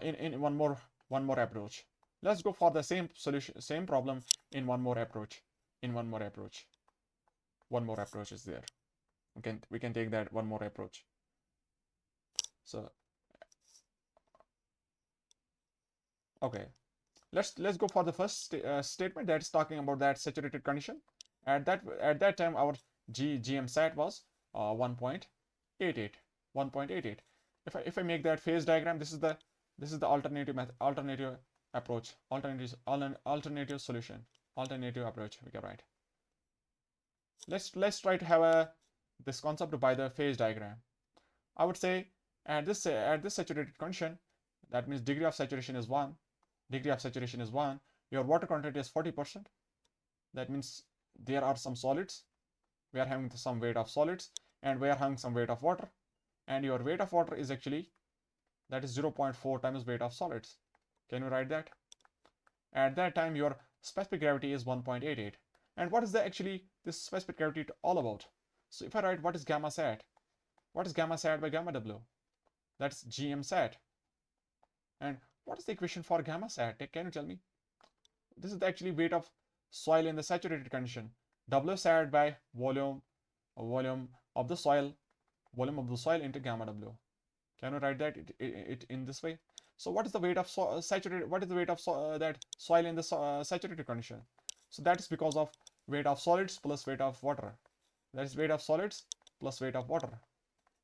in one more approach. Let's go for the same solution, same problem in one more approach. In one more approach, one more approach is there. We can take that one more approach. So okay, let's go for the first statement that is talking about that saturated condition. At that time our GM sat was 1.88. 1.88. If I make that phase diagram, this is the alternative approach, alternative solution, alternative approach we can write. Let's try to have this concept by the phase diagram. I would say at this saturated condition, that means degree of saturation is 1. Degree of saturation is 1. Your water content is 40%. That means there are some solids. We are having some weight of solids, and we are having some weight of water. And your weight of water is actually, that is 0.4 times weight of solids. Can you write that? At that time, your specific gravity is 1.88. And what is this specific gravity all about? So if I write what is gamma sat, what is gamma sat by gamma W? That's GM sat. And what is the equation for gamma sat? Can you tell me? This is actually weight of soil in the saturated condition. W sat by volume of the soil, into gamma W. Can you write that it in this way? So what is the weight of saturated? What is the weight of that soil in the saturated condition? So that is because of weight of solids plus weight of water. That is weight of solids plus weight of water,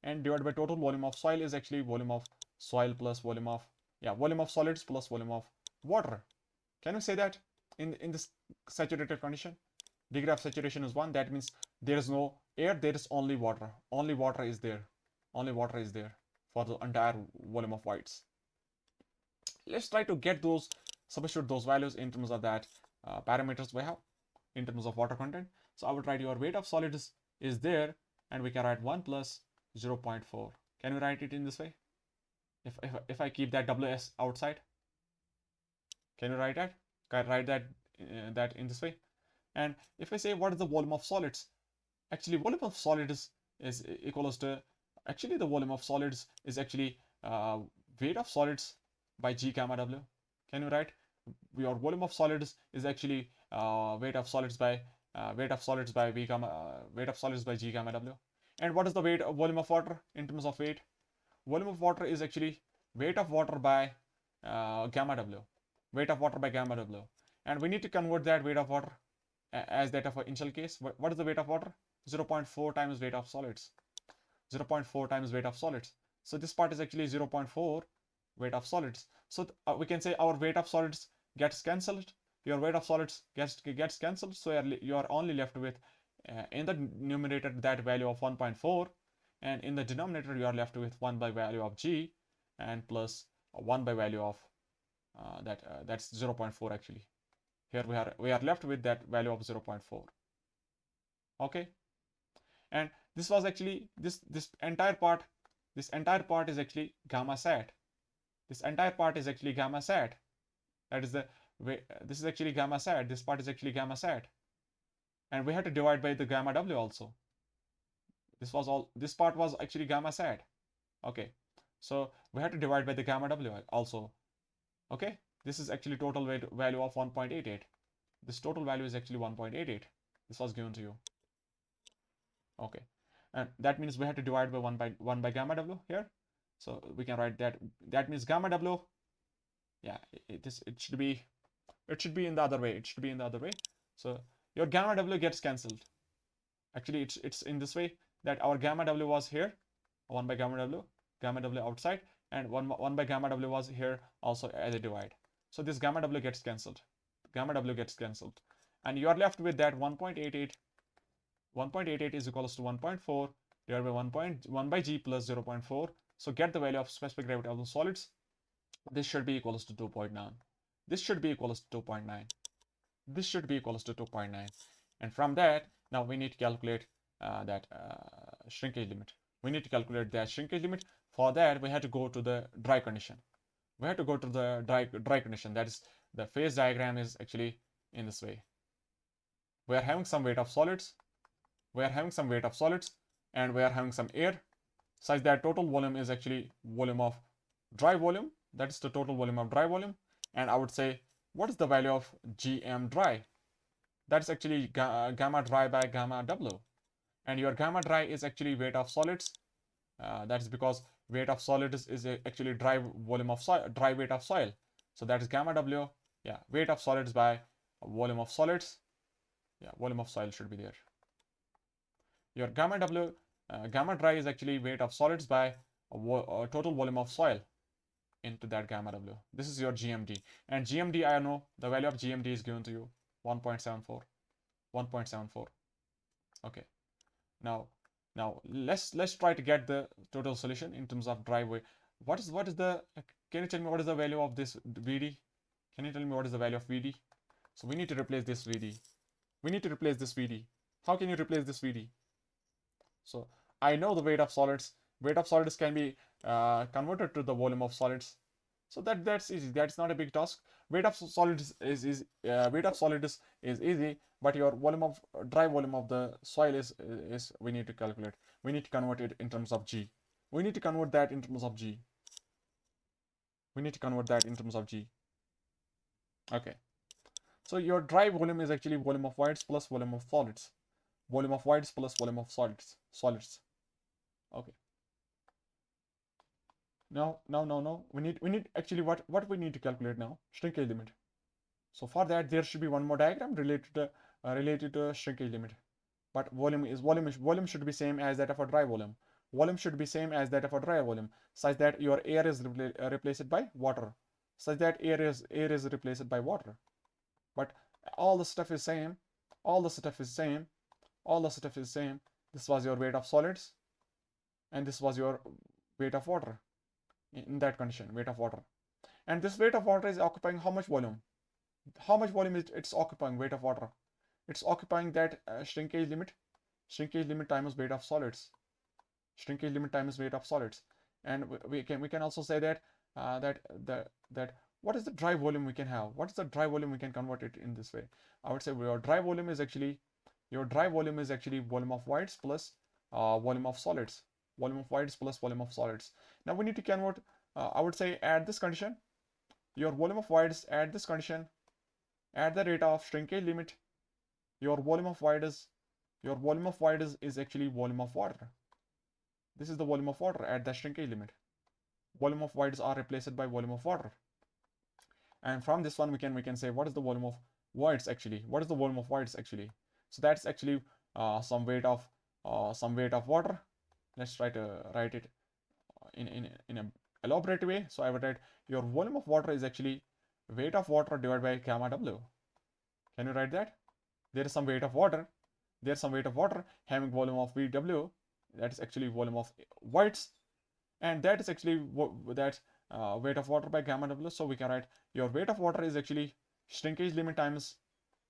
and divided by total volume of soil is actually volume of soil plus volume of volume of solids plus volume of water. Can you say that in this saturated condition? Degree of saturation is 1. That means there is no air, there is only water. Only water is there. Only water is there for the entire volume of voids. Let's try to get those, substitute those values in terms of that parameters we have in terms of water content. So I would write your weight of solids is there, and we can write 1 plus 0.4. Can we write it in this way? If I keep that WS outside, can you write that? Can I write that in this way? And if I say what is the volume of solids, actually volume of solids is equals to, actually the volume of solids is actually weight of solids by G gamma W. Can you write? Your volume of solids is actually weight of solids by V gamma, weight of solids by G gamma W. And what is the volume of water in terms of weight? Volume of water is actually weight of water by gamma W. Weight of water by gamma W. And we need to convert that weight of water as that of an initial case. What is the weight of water? 0.4 times weight of solids. 0.4 times weight of solids. So this part is actually 0.4 weight of solids. So we can say our weight of solids gets cancelled. Your weight of solids gets cancelled. So you are only left with in the numerator that value of 1.4, and in the denominator you are left with 1 by value of G and plus 1 by value of that's 0.4 actually. Here we are left with that value of 0.4. Okay, and this was actually this entire part is actually gamma sat. This entire part is actually gamma sat. That is the way. This is actually gamma sat. This part is actually gamma sat, and we had to divide by the gamma W also. This part was actually gamma sat. Okay, so we had to divide by the gamma W also. Okay, this is actually total value of 1.88. This total value is actually 1.88. This was given to you. Okay, and that means we had to divide by 1 by gamma W here. So we can write that. That means gamma W. Yeah, it should be in the other way. It should be in the other way. So your gamma W gets cancelled. Actually, it's in this way that our gamma W was here, 1 by gamma W outside, and 1 by gamma W was here also as a divide. So this gamma W gets cancelled. Gamma W gets cancelled, and you are left with that 1.88. 1.88 is equals to 1.4 divided by 1 by G plus 0.4. So get the value of specific gravity of the solids. This should be equals to 2.9. This should be equals to 2.9. This should be equals to 2.9. And from that, now we need to calculate that shrinkage limit. We need to calculate that shrinkage limit. For that, we have to go to the dry condition. We have to go to the dry condition. That is, the phase diagram is actually in this way. We are having some weight of solids. We are having some weight of solids, and we are having some air. such that total volume is actually volume of dry volume. That is the total volume of dry volume. And I would say, what is the value of gm dry? That's actually gamma dry by gamma w. And your gamma dry is actually weight of solids. That's because weight of solids is actually dry volume of soil, dry weight of soil. So that is gamma w. Yeah, weight of solids by volume of solids. Yeah, volume of soil should be there. Your gamma w, gamma dry is actually weight of solids by total volume of soil into that gamma w. This is your GMD. And GMD, I know the value of GMD is given to you 1.74. 1.74. Okay. Now, let's try to get the total solution in terms of dry weight. What is the? Can you tell me what is the value of this VD? Can you tell me what is the value of VD? So we need to replace this VD. We need to replace this VD. How can you replace this VD? So I know the weight of solids. Weight of solids can be converted to the volume of solids. So that's easy. That's not a big task. Weight of solids is weight of solids is easy, but your volume of dry volume of the soil is we need to calculate. We need to convert it in terms of G. We need to convert that in terms of G. We need to convert that in terms of G. Okay. So your dry volume is actually volume of voids plus volume of solids. Volume of voids plus volume of solids. Solids. Okay. No. We need actually what we need to calculate now? Shrinkage limit. So for that there should be one more diagram related to shrinkage limit. But volume should be same as that of a dry volume. Volume should be same as that of a dry volume, such that your air is replaced by water. Such that air is replaced by water. But all the stuff is same. All the stuff is same. All the stuff is same. This was your weight of solids, and this was your weight of water. In that condition, weight of water. And this weight of water is occupying how much volume? How much volume is it's occupying? Weight of water. It's occupying that shrinkage limit. Shrinkage limit times weight of solids. Shrinkage limit times weight of solids. And we can also say that that what is the dry volume we can have? What is the dry volume we can convert it in this way? I would say your dry volume is actually volume of voids plus volume of solids. Volume of voids plus volume of solids. Now we need to convert. I would say at this condition, your volume of voids at this condition, at the rate of shrinkage limit, your volume of void is actually volume of water. This is the volume of water at the shrinkage limit. Volume of voids are replaced by volume of water. And from this one we can say what is the volume of voids actually? What is the volume of voids actually? So that's actually some weight of water. Let's try to write it in an elaborate way. So I would write your volume of water is actually weight of water divided by gamma W. Can you write that? There is some weight of water. There's some weight of water having volume of VW. That is actually volume of voids, and that is actually weight of water by gamma W. So we can write your weight of water is actually shrinkage limit times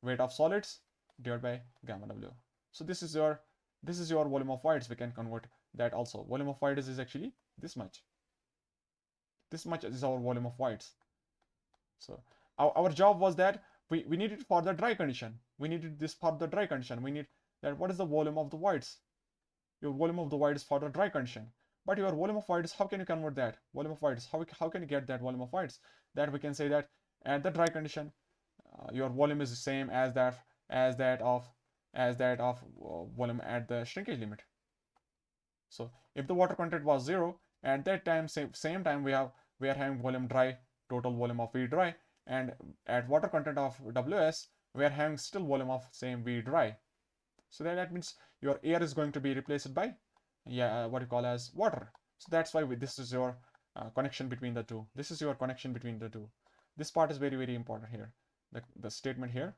weight of solids divided by gamma W. So this is your volume of voids. We can convert that also. Volume of voids is actually this much. This much is our volume of voids. So our job was that we needed for the dry condition. We needed this for the dry condition. We need that what is the volume of the voids? Your volume of the voids for the dry condition. But your volume of voids, how can you convert that? Volume of voids, how can you get that volume of voids? That we can say that at the dry condition, your volume is the same as that of volume at the shrinkage limit. So if the water content was 0, at that time same time we are having volume dry, total volume of V dry, and at water content of Ws we are having still volume of same V dry. So that means your air is going to be replaced by what you call as water. So that's why this is your connection between the two. This is your connection between the two. This part is very, very important here. The statement here,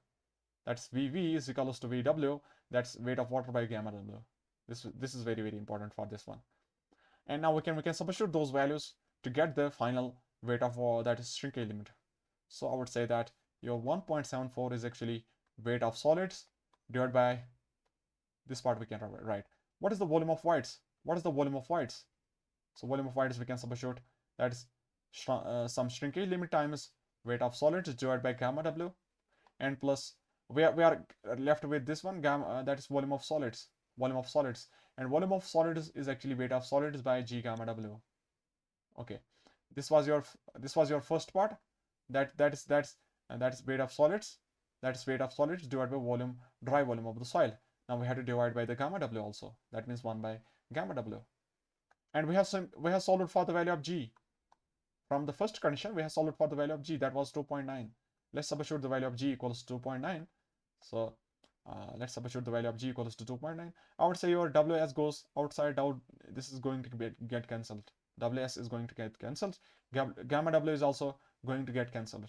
that's VV is equals to VW, that's weight of water by gamma W. This is very, very important for this one. And now we can substitute those values to get the final weight of that is shrinkage limit. So I would say that your 1.74 is actually weight of solids divided by this part we can write. What is the volume of voids? What is the volume of voids? So volume of voids we can substitute that is some shrinkage limit times weight of solids divided by gamma W, and plus we are left with this one gamma that is volume of solids. volume of solids, and volume of solids is actually weight of solids by G gamma W. Okay, this was your first part. That's weight of solids. That's weight of solids divided by volume, dry volume of the soil. Now we have to divide by the gamma W also. That means 1 by gamma W. And we have solved for the value of G. From the first condition, we have solved for the value of G. That was 2.9. Let's substitute the value of G equals 2.9. So let's substitute the value of G equals to 2.9. I would say your WS goes outside out. This is going to get cancelled. WS is going to get cancelled. Gamma W is also going to get cancelled.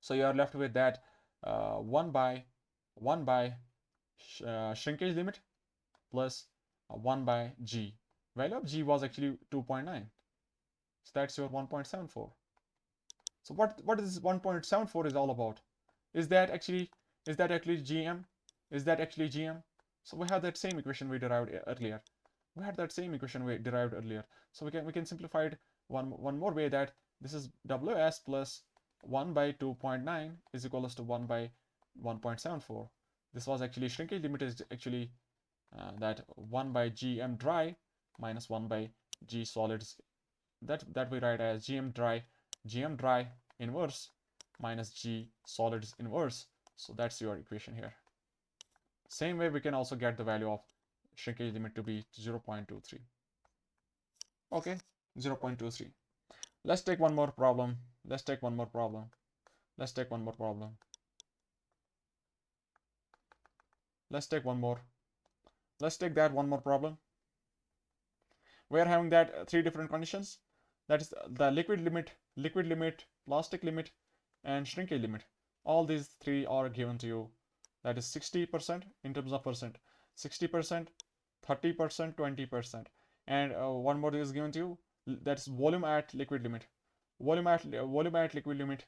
So you are left with that 1 by shrinkage limit plus 1 by G. Value of G was actually 2.9. So that's your 1.74. So what is 1.74 is all about? Is that actually GM? Is that actually GM? So we have that same equation we derived earlier. So we can simplify it one more way, that this is WS plus 1 by 2.9 is equals to 1 by 1.74. This was actually shrinkage limit is actually that 1 by GM dry minus 1 by G solids. That we write as GM dry inverse minus G solids inverse. So that's your equation here. Same way we can also get the value of shrinkage limit to be 0.23. Okay, 0.23. Let's take one more problem. Let's take that one more problem. We are having that three different conditions. That is the liquid limit, plastic limit, and shrinkage limit. All these three are given to you. That is 60% in terms of percent, 60%, 30%, 20%, and one more is given to you. That's volume at liquid limit, volume at liquid limit,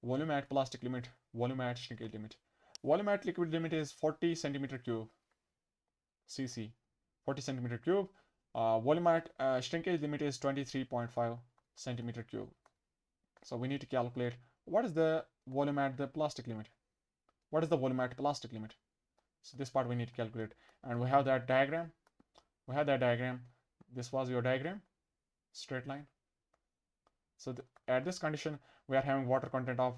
volume at plastic limit, volume at shrinkage limit. Volume at liquid limit is 40 centimeter cube, cc, 40 centimeter cube. Volume at shrinkage limit is 23.5 centimeter cube. So we need to calculate what is the volume at the plastic limit. So this part we need to calculate, and we have that diagram. This was your diagram, straight line. So at this condition, we are having water content of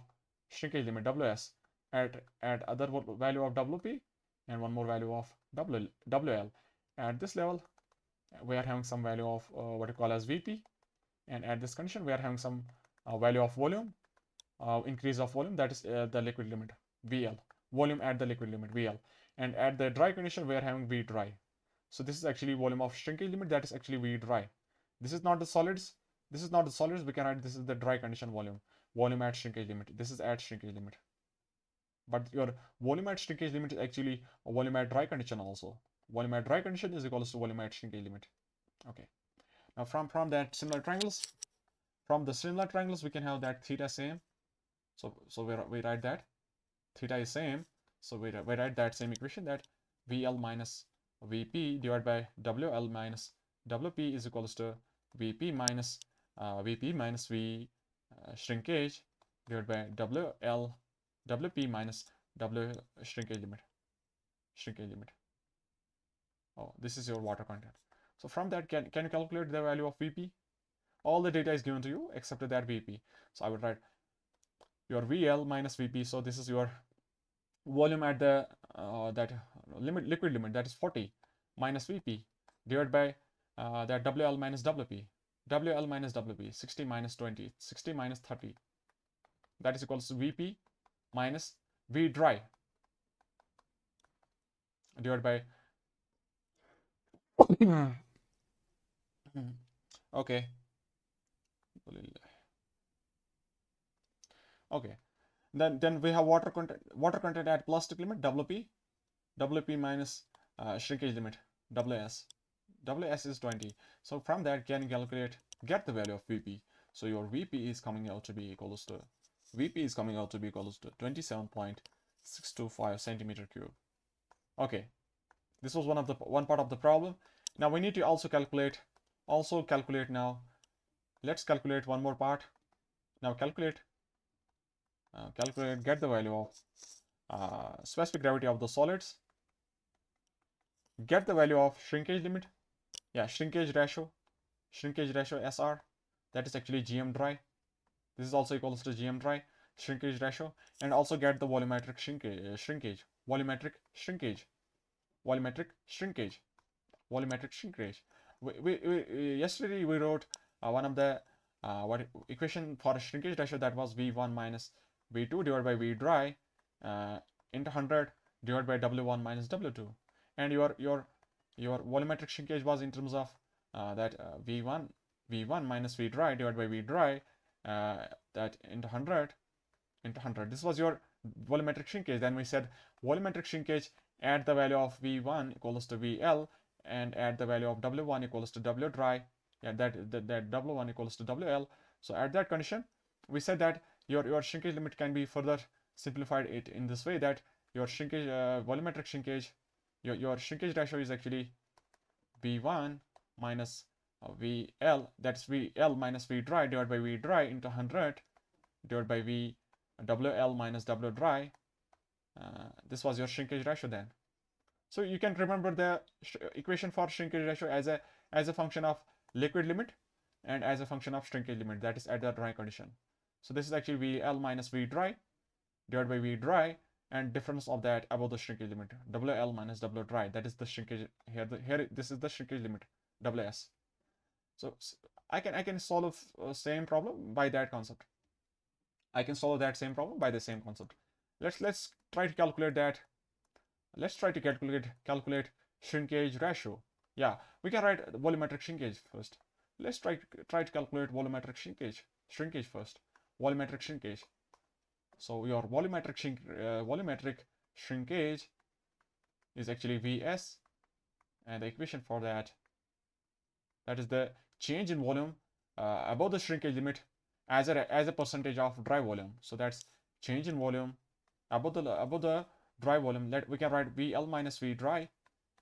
shrinkage limit WS at other value of WP and one more value of WL. At this level, we are having some value of what you call as VP, and at this condition, we are having some value of volume, increase of volume, that is the liquid limit VL, volume at the liquid limit VL, and at the dry condition, we are having V dry. So this is actually volume of shrinkage limit, that is actually V dry. This is not the solids. We can write this is the dry condition volume at shrinkage limit. This is at shrinkage limit. But your volume at shrinkage limit is actually a volume at dry condition also. Volume at dry condition is equals to volume at shrinkage limit. Okay. Now from that similar triangles, we can have that theta same. So we write that theta is same. So we write that same equation, that VL minus VP divided by WL minus WP is equals to VP minus V shrinkage divided by WP minus W shrinkage limit. Oh, this is your water content. So from that, can you calculate the value of VP? All the data is given to you except that VP. So I would write your VL minus VP. So this is your volume at the liquid limit, that is 40, minus VP divided by that WL minus WP. 60 minus 20, 60 minus 30. That is equals to VP minus V dry divided by okay. Then we have water content at plastic limit, WP minus shrinkage limit, WS is 20. So from that, can you get the value of VP? So your VP is coming out to be equals to 27.625 centimeter cube. Okay, this was one part of the problem. Now we need to also calculate now. Let's calculate one more part. Now get the value of specific gravity of the solids. get the value of shrinkage limit. Yeah, shrinkage ratio SR, that is actually GM dry. This is also equals to GM dry shrinkage ratio, and also get the volumetric shrinkage, volumetric shrinkage, volumetric shrinkage, volumetric shrinkage. Yesterday we wrote one of the what equation for a shrinkage ratio, that was V1 minus V2 divided by V dry into 100 divided by W1 minus W2, and your volumetric shrinkage was in terms of that V1 minus V dry divided by V dry, that into 100 into 100. This was your volumetric shrinkage. Then we said volumetric shrinkage, add the value of V1 equals to VL, and add the value of W1 equals to W dry. Yeah, that W1 equals to WL. So at that condition, we said that your shrinkage limit can be further simplified it in this way, that your shrinkage volumetric shrinkage, your shrinkage ratio is actually V1 minus VL, that's VL minus V dry divided by V dry into 100 divided by V WL minus W dry. This was your shrinkage ratio then. So you can remember the equation for shrinkage ratio as a function of liquid limit and as a function of shrinkage limit, that is at the dry condition. So this is actually VL minus V dry divided by V dry, and difference of that above the shrinkage limit, WL minus W dry, that is the shrinkage here this is the shrinkage limit, WS. So I can solve same problem by that concept. I can solve that same problem by the same concept. Let's try to calculate that. Let's try to calculate shrinkage ratio. Yeah, we can write volumetric shrinkage first. Let's try to calculate volumetric shrinkage first. Volumetric shrinkage. So your volumetric shrinkage is actually Vs, and the equation for that is the change in volume above the shrinkage limit as a percentage of dry volume. So that's change in volume above the dry volume. We can write VL minus V dry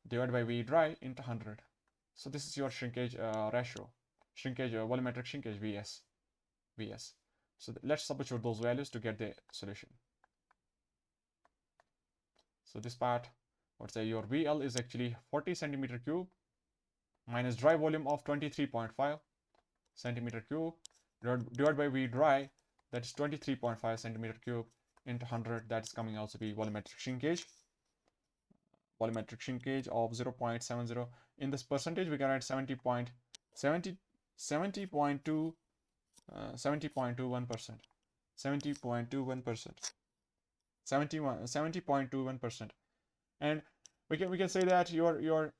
divided by V dry into 100. So this is your shrinkage ratio, volumetric shrinkage Vs. So let's substitute those values to get the solution. So this part, let's say your VL is actually 40 centimeter cube minus dry volume of 23.5 centimeter cube divided by V dry, that's 23.5 centimeter cube into 100. That's coming out to be volumetric shrinkage of 0.70. In this percentage, we can write 70.21%. 70.21%. And we can say that your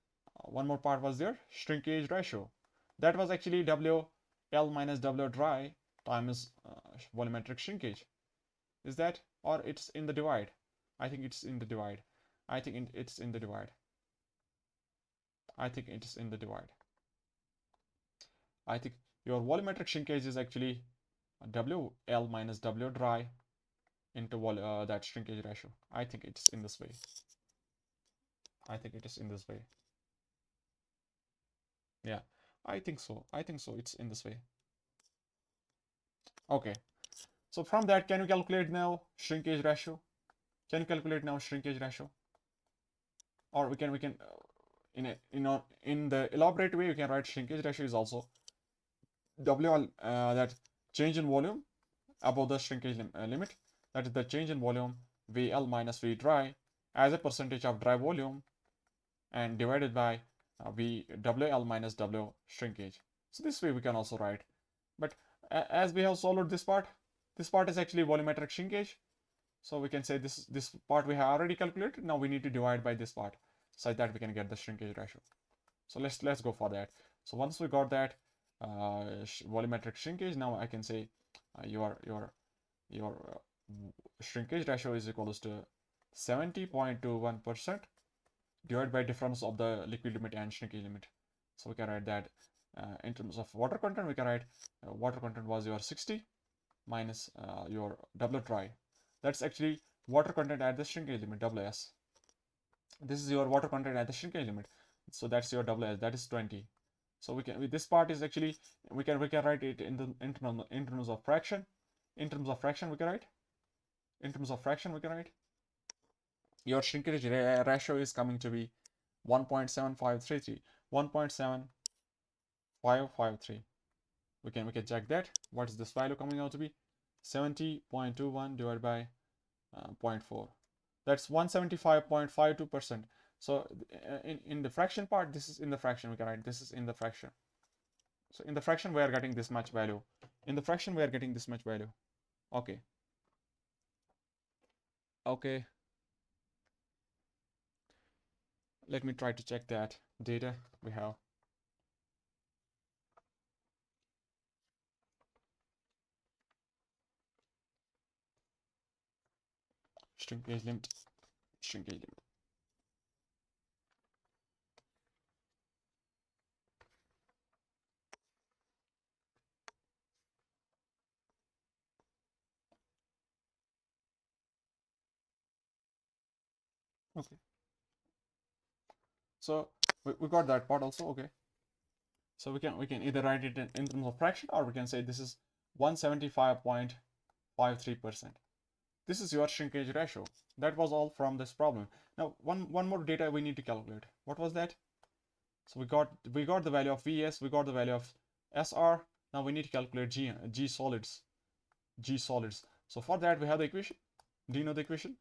one more part was there, shrinkage ratio. That was actually WL minus W dry times volumetric shrinkage. Is that, or it's in the divide? I think it's in the divide. I think it's in the divide. I think your volumetric shrinkage is actually WL minus W dry into that shrinkage ratio. I think it's in this way. Yeah, I think so. It's in this way. Okay. So from that, can you calculate now shrinkage ratio? Or we can in the elaborate way, you can write shrinkage ratio is also WL, that change in volume above the shrinkage limit, that is the change in volume VL minus V dry as a percentage of dry volume, and divided by WL minus W shrinkage. So this way we can also write. But as we have solved this part is actually volumetric shrinkage. So we can say this part we have already calculated. Now we need to divide by this part so that we can get the shrinkage ratio. So let's go for that. So once we got that volumetric shrinkage, now I can say your shrinkage ratio is equals to 70.21% divided by difference of the liquid limit and shrinkage limit. So we can write that in terms of water content, we can write water content was your 60 minus your W dry. That's actually water content at the shrinkage limit, WS. This is your water content at the shrinkage limit. So that's your WS, that is 20. So we can, this part is actually, we can write it in the in terms of fraction. In terms of fraction, we can write. Your shrinkage ratio is coming to be 1.7533, 1.7553. We can check that. What is this value coming out to be? 70.21 divided by 0.4. That's 175.52%. So in the fraction part, this is in the fraction. We can write this is in the fraction. So in the fraction, we are getting this much value. In the fraction, we are getting this much value. Okay. Okay. Let me try to check that data we have. Shrinkage limit. Shrinkage limit. Okay. So we got that part also. Okay. So we can either write it in terms of fraction, or we can say this is 175.53%. This is your shrinkage ratio. That was all from this problem. Now one more data we need to calculate. What was that? So we got the value of VS, we got the value of SR. Now we need to calculate G solids. So for that we have the equation. Do you know the equation?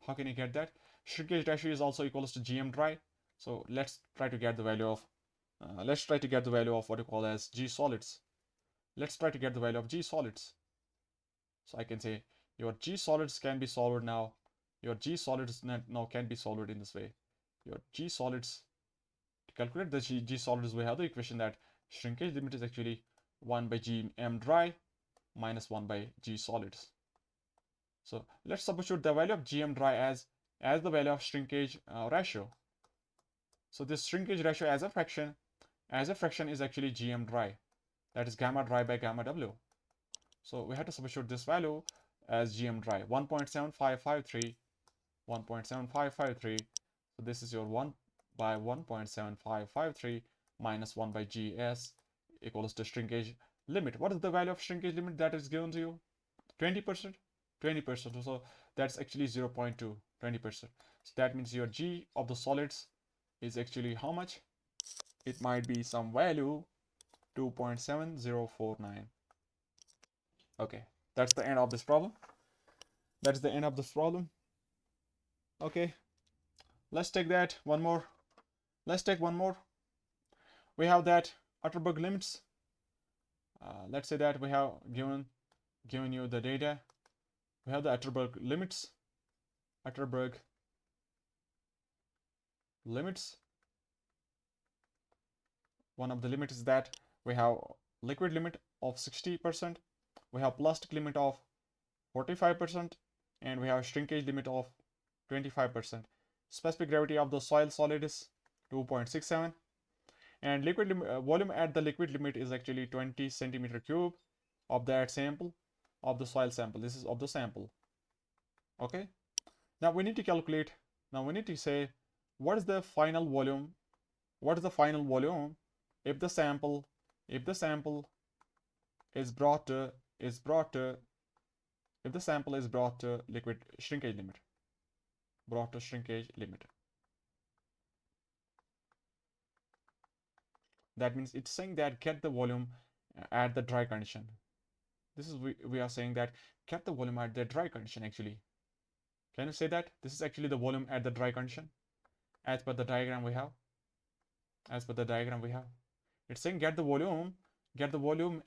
How can you get that? Shrinkage ratio is also equals to GM dry. So let's try to get the value of what you call as G solids. Let's try to get the value of G solids. So I can say your G solids can be solved now. Your G solids now can be solved in this way. Your G solids, to calculate the G solids, we have the equation that shrinkage limit is actually 1 by Gm dry minus 1 by G solids. So let's substitute the value of Gm dry as the value of shrinkage ratio. So this shrinkage ratio as a fraction is actually Gm dry. That is gamma dry by gamma W. So we have to substitute this value as Gm dry, 1.7553, 1.7553. So this is your 1 by 1.7553 minus 1 by GS equals to shrinkage limit. What is the value of shrinkage limit that is given to you? 20%? 20%. So that's actually 0.2, 20%. So that means your G of the solids is actually how much? It might be some value 2.7049. Okay, that's the end of this problem. That's the end of this problem. Okay, let's take that one more. Let's take one more. We have that Atterberg limits. Let's say that we have given you the data. We have the Atterberg limits. Atterberg limits. One of the limits is that we have liquid limit of 60%. We have plastic limit of 45%, and we have shrinkage limit of 25%. Specific gravity of the soil solid is 2.67, and liquid volume at the liquid limit is actually 20 centimeter cube of that sample, of the soil sample. This is of the sample. Okay, now we need to calculate. Now we need to say what is the final volume. What is the final volume if the sample is brought to if the sample is brought to liquid shrinkage limit, that means it's saying that get the volume at the dry condition. This is we are saying that get the volume at the dry condition. Actually, can you say that this is actually the volume at the dry condition as per the diagram we have? It's saying get the volume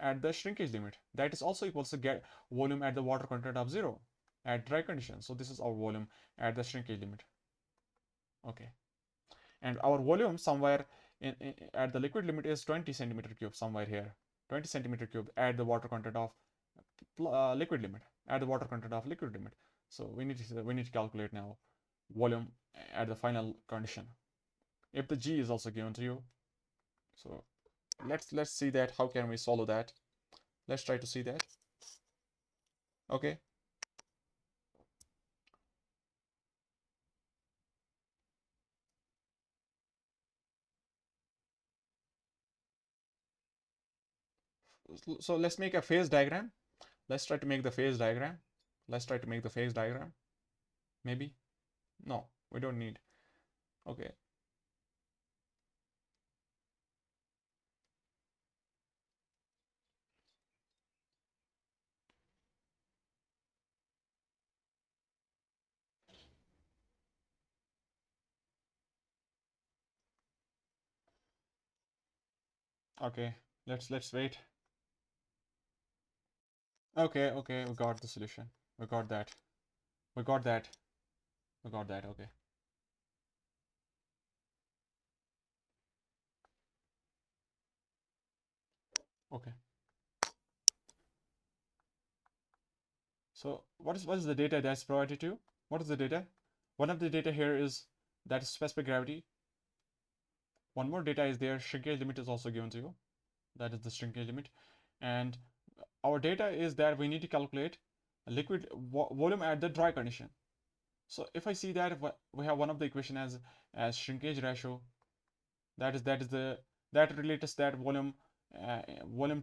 at the shrinkage limit. That is also equals to get volume at the water content of 0 at dry condition. So this is our volume at the shrinkage limit. Okay, and our volume somewhere at the liquid limit is 20 centimeter cube, somewhere here, 20 centimeter cube at the water content of liquid limit, So we need to calculate now volume at the final condition if the G is also given to you. So let's see that how can we solve that. Let's try to see that. Okay, so let's make a phase diagram. Let's try to make the phase diagram. Maybe no, we don't need. Okay, Okay, let's wait. Okay, okay, we got the solution. We got that. We got that. We got that. Okay. Okay. So what is the data that's provided to you? What is the data? One of the data here is that is specific gravity. One more data is there. Shrinkage limit is also given to you. That is the shrinkage limit. And our data is that we need to calculate a liquid volume at the dry condition. So if I see that we have one of the equation as shrinkage ratio, that relates that volume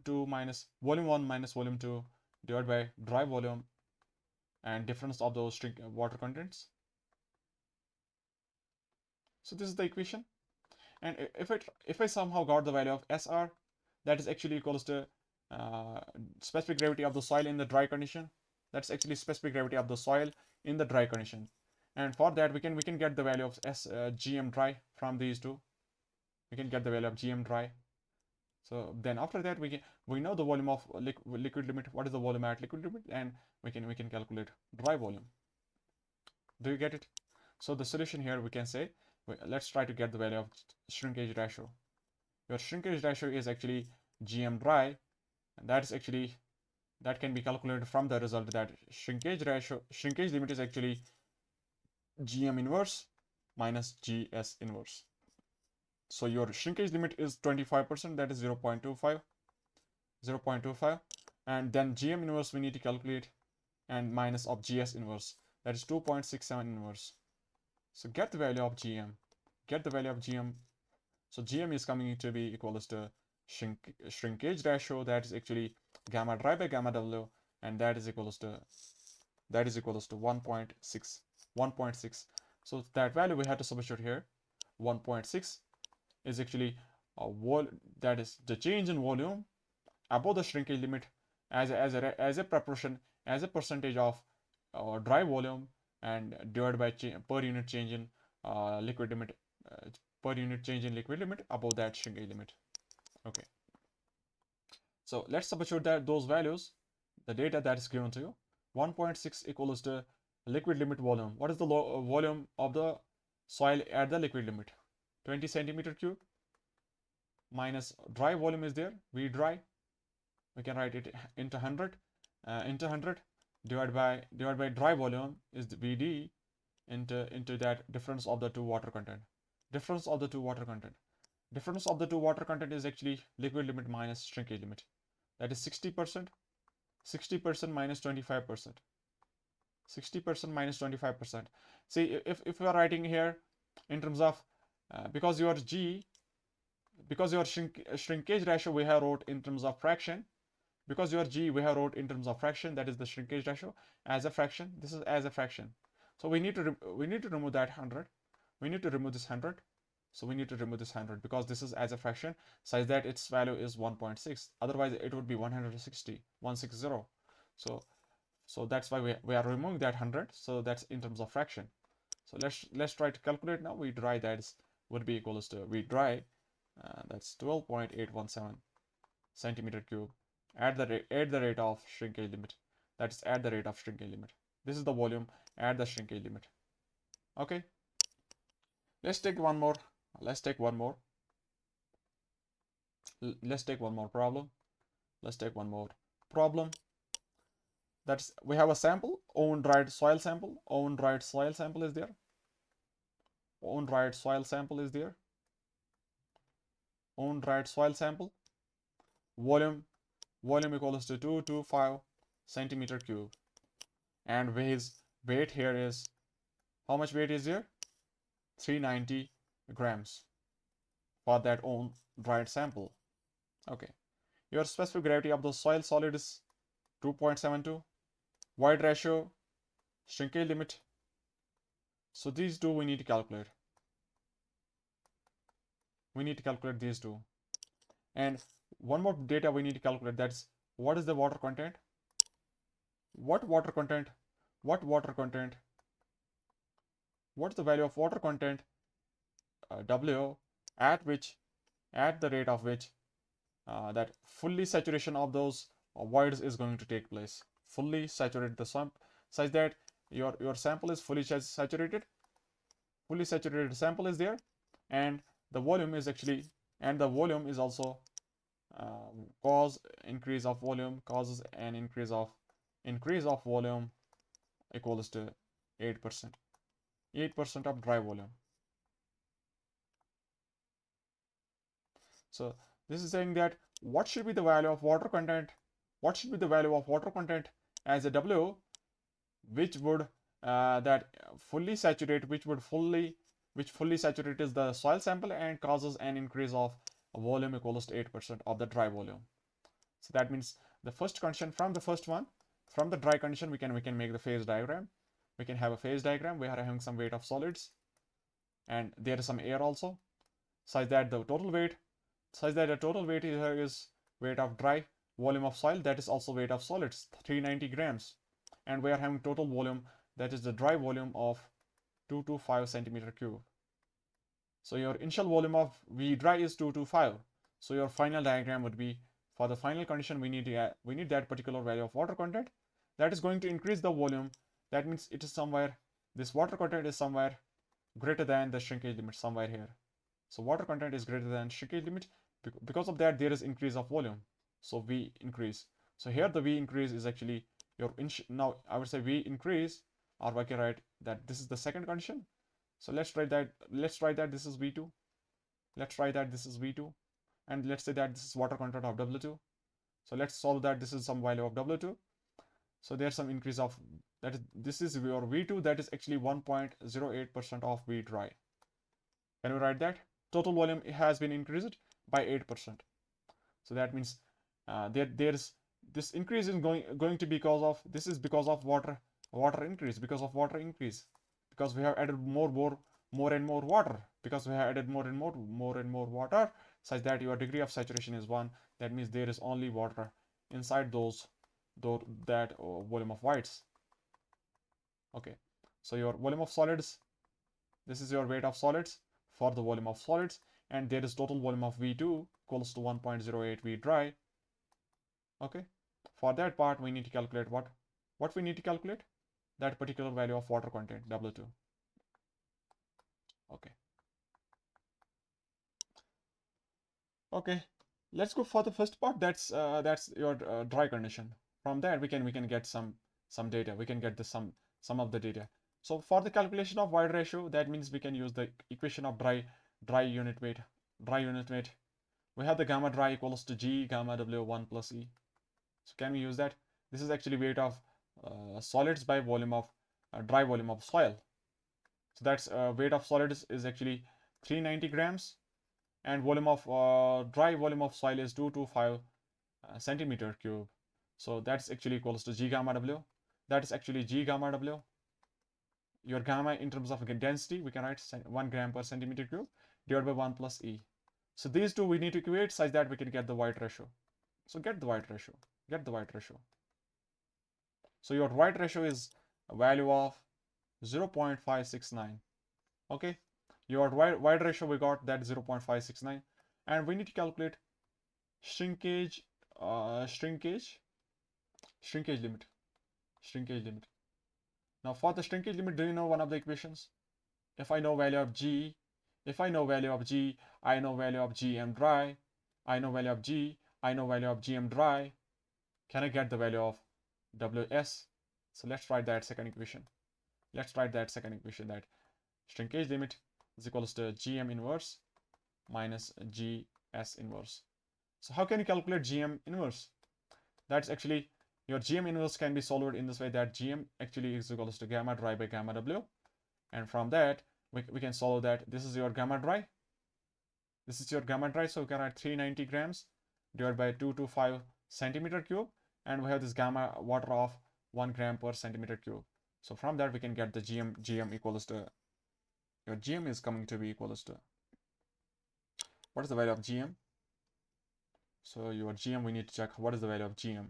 2 minus volume 1 minus volume 2 divided by dry volume and difference of those water contents. So this is the equation. And if I somehow got the value of SR, that is actually equals to specific gravity of the soil in the dry condition. That's actually specific gravity of the soil in the dry condition. And for that we can get the value of GM dry from these two. We can get the value of GM dry. So then after that we know the volume of liquid limit. What is the volume at liquid limit? And we can calculate dry volume. Do you get it? So the solution here we can say, let's try to get the value of shrinkage ratio. Your shrinkage ratio is actually GM dry, and that can be calculated from the result that shrinkage limit is actually GM inverse minus GS inverse. So your shrinkage limit is 25%, that is 0.25, and then GM inverse we need to calculate, and minus of GS inverse, that is 2.67 inverse. So get the value of GM. So GM is coming to be equals to shrinkage ratio, that is actually gamma dry by gamma W, and that is equals to 1.6. So that value we have to substitute here. 1.6 is actually that is the change in volume above the shrinkage limit as a proportion, as a percentage of dry volume, and divided by per unit change in liquid limit, per unit change in liquid limit above that shrinkage limit. Okay, so let's substitute those values, the data that is given to you. 1.6 equals to liquid limit volume. What is the volume of the soil at the liquid limit? 20 centimeter cube minus dry volume is there, V dry. We can write it into 100, divided by dry volume is the VD into that difference of the two water content. Difference of the two water content is actually liquid limit minus shrinkage limit. That is 60%. 60% minus 25%. 60% minus 25%. See, if we are writing here in terms of because your shrinkage ratio we have wrote in terms of fraction, because your G we have wrote in terms of fraction, that is the shrinkage ratio as a fraction. This is as a fraction. So we need to remove that 100. We need to remove this 100. So we need to remove this 100 because this is as a fraction, such that its value is 1.6. Otherwise it would be 160. So that's why we are removing that 100. So that's in terms of fraction. So let's try to calculate now. V dry, that would be equals to V dry, that's 12.817 centimeter cube at the rate of shrinkage limit. That is at the rate of shrinkage limit. This is the volume at the shrinkage limit. Okay, let's take one more problem. That's, we have a sample, own dried soil sample. Own dried soil sample is there. Own dried soil sample volume equals to 225 centimeter cube, and weight here is, how much weight is here? 390 grams for that own dried sample. Okay, your specific gravity of the soil solid is 2.72, void ratio, shrinkage limit. So these two we need to calculate. These two. And one more data we need to calculate, that's what is the water content? What is the value of water content W at the rate of which that fully saturation of those voids is going to take place. Fully saturate the sample such that your sample is fully saturated. Fully saturated sample is there, and the volume is actually, and the volume is also cause increase of volume causes an increase of volume equals to 8%. 8% of dry volume. So this is saying that what should be the value of water content? What should be the value of water content as a W, which would that fully saturate, which fully saturates the soil sample and causes an increase of volume equals to 8% of the dry volume. So that means the first condition from the first one, from the dry condition, we can make the phase diagram. We can have a phase diagram. We are having some weight of solids, and there is some air also, such that the total weight here is weight of dry, volume of soil, that is also weight of solids, 390 grams, and we are having total volume, that is the dry volume of 225 centimeter cube. So your initial volume of V dry is 225. So your final diagram would be, for the final condition, we need that particular value of water content that is going to increase the volume. That means it is somewhere, this water content is somewhere greater than the shrinkage limit, somewhere here. So water content is greater than shrinkage limit. Because of that, there is increase of volume. So V increase. So here the V increase is actually your now I would say V increase, or we can write that this is the second condition. So let's try that this is V2. Let's try that this is V2. And let's say that this is water content of W2. So let's solve that this is some value of W2. So there's some increase of that. This is your V2, that is actually 1.08% of V dry. Can we write that? Total volume has been increased by 8%. So that means there's this increase is going to be because of, this is because of water increase, because we have added more and more water, because we have added more and more water, such that your degree of saturation is 1. That means there is only water inside that volume of voids. Okay, so your volume of solids, this is your weight of solids for the volume of solids, and there is total volume of V2 equals to 1.08 V dry. Okay, for that part we need to calculate what we need to calculate, that particular value of water content W2. Okay, let's go for the first part. That's your dry condition. From there we can get some data. We can get some of the data. So for the calculation of void ratio, that means we can use the equation of dry unit weight. We have the gamma dry equals to G gamma W1 plus E. So can we use that? This is actually weight of solids by volume of dry volume of soil. So that's weight of solids is actually 390 grams, and volume of dry volume of soil is 225 centimeter cube. So that's actually equals to G gamma W. That is actually G gamma W. Your gamma in terms of density, we can write 1 gram per centimeter cube divided by 1 plus E. So these two we need to equate such that we can get the void ratio. So get the void ratio. So your void ratio is a value of 0.569. Okay, your void ratio, we got that 0.569, and we need to calculate shrinkage limit. Now for the shrinkage limit, do you know one of the equations? If I know value of G, I know value of GM dry, I know value of G, I know value of GM dry. Can I get the value of WS? So let's write that second equation. That shrinkage limit is equals to GM inverse minus GS inverse. So how can you calculate GM inverse? That's actually, your GM inverse can be solved in this way, that GM actually is equals to gamma dry by gamma W, and from that we can solve that. This is your gamma dry, so we can write 390 grams divided by 225 centimeter cube, and we have this gamma water of 1 gram per centimeter cube. So from that we can get the GM equals to, your GM is coming to be equals to, what is the value of GM? So your GM, we need to check what is the value of GM.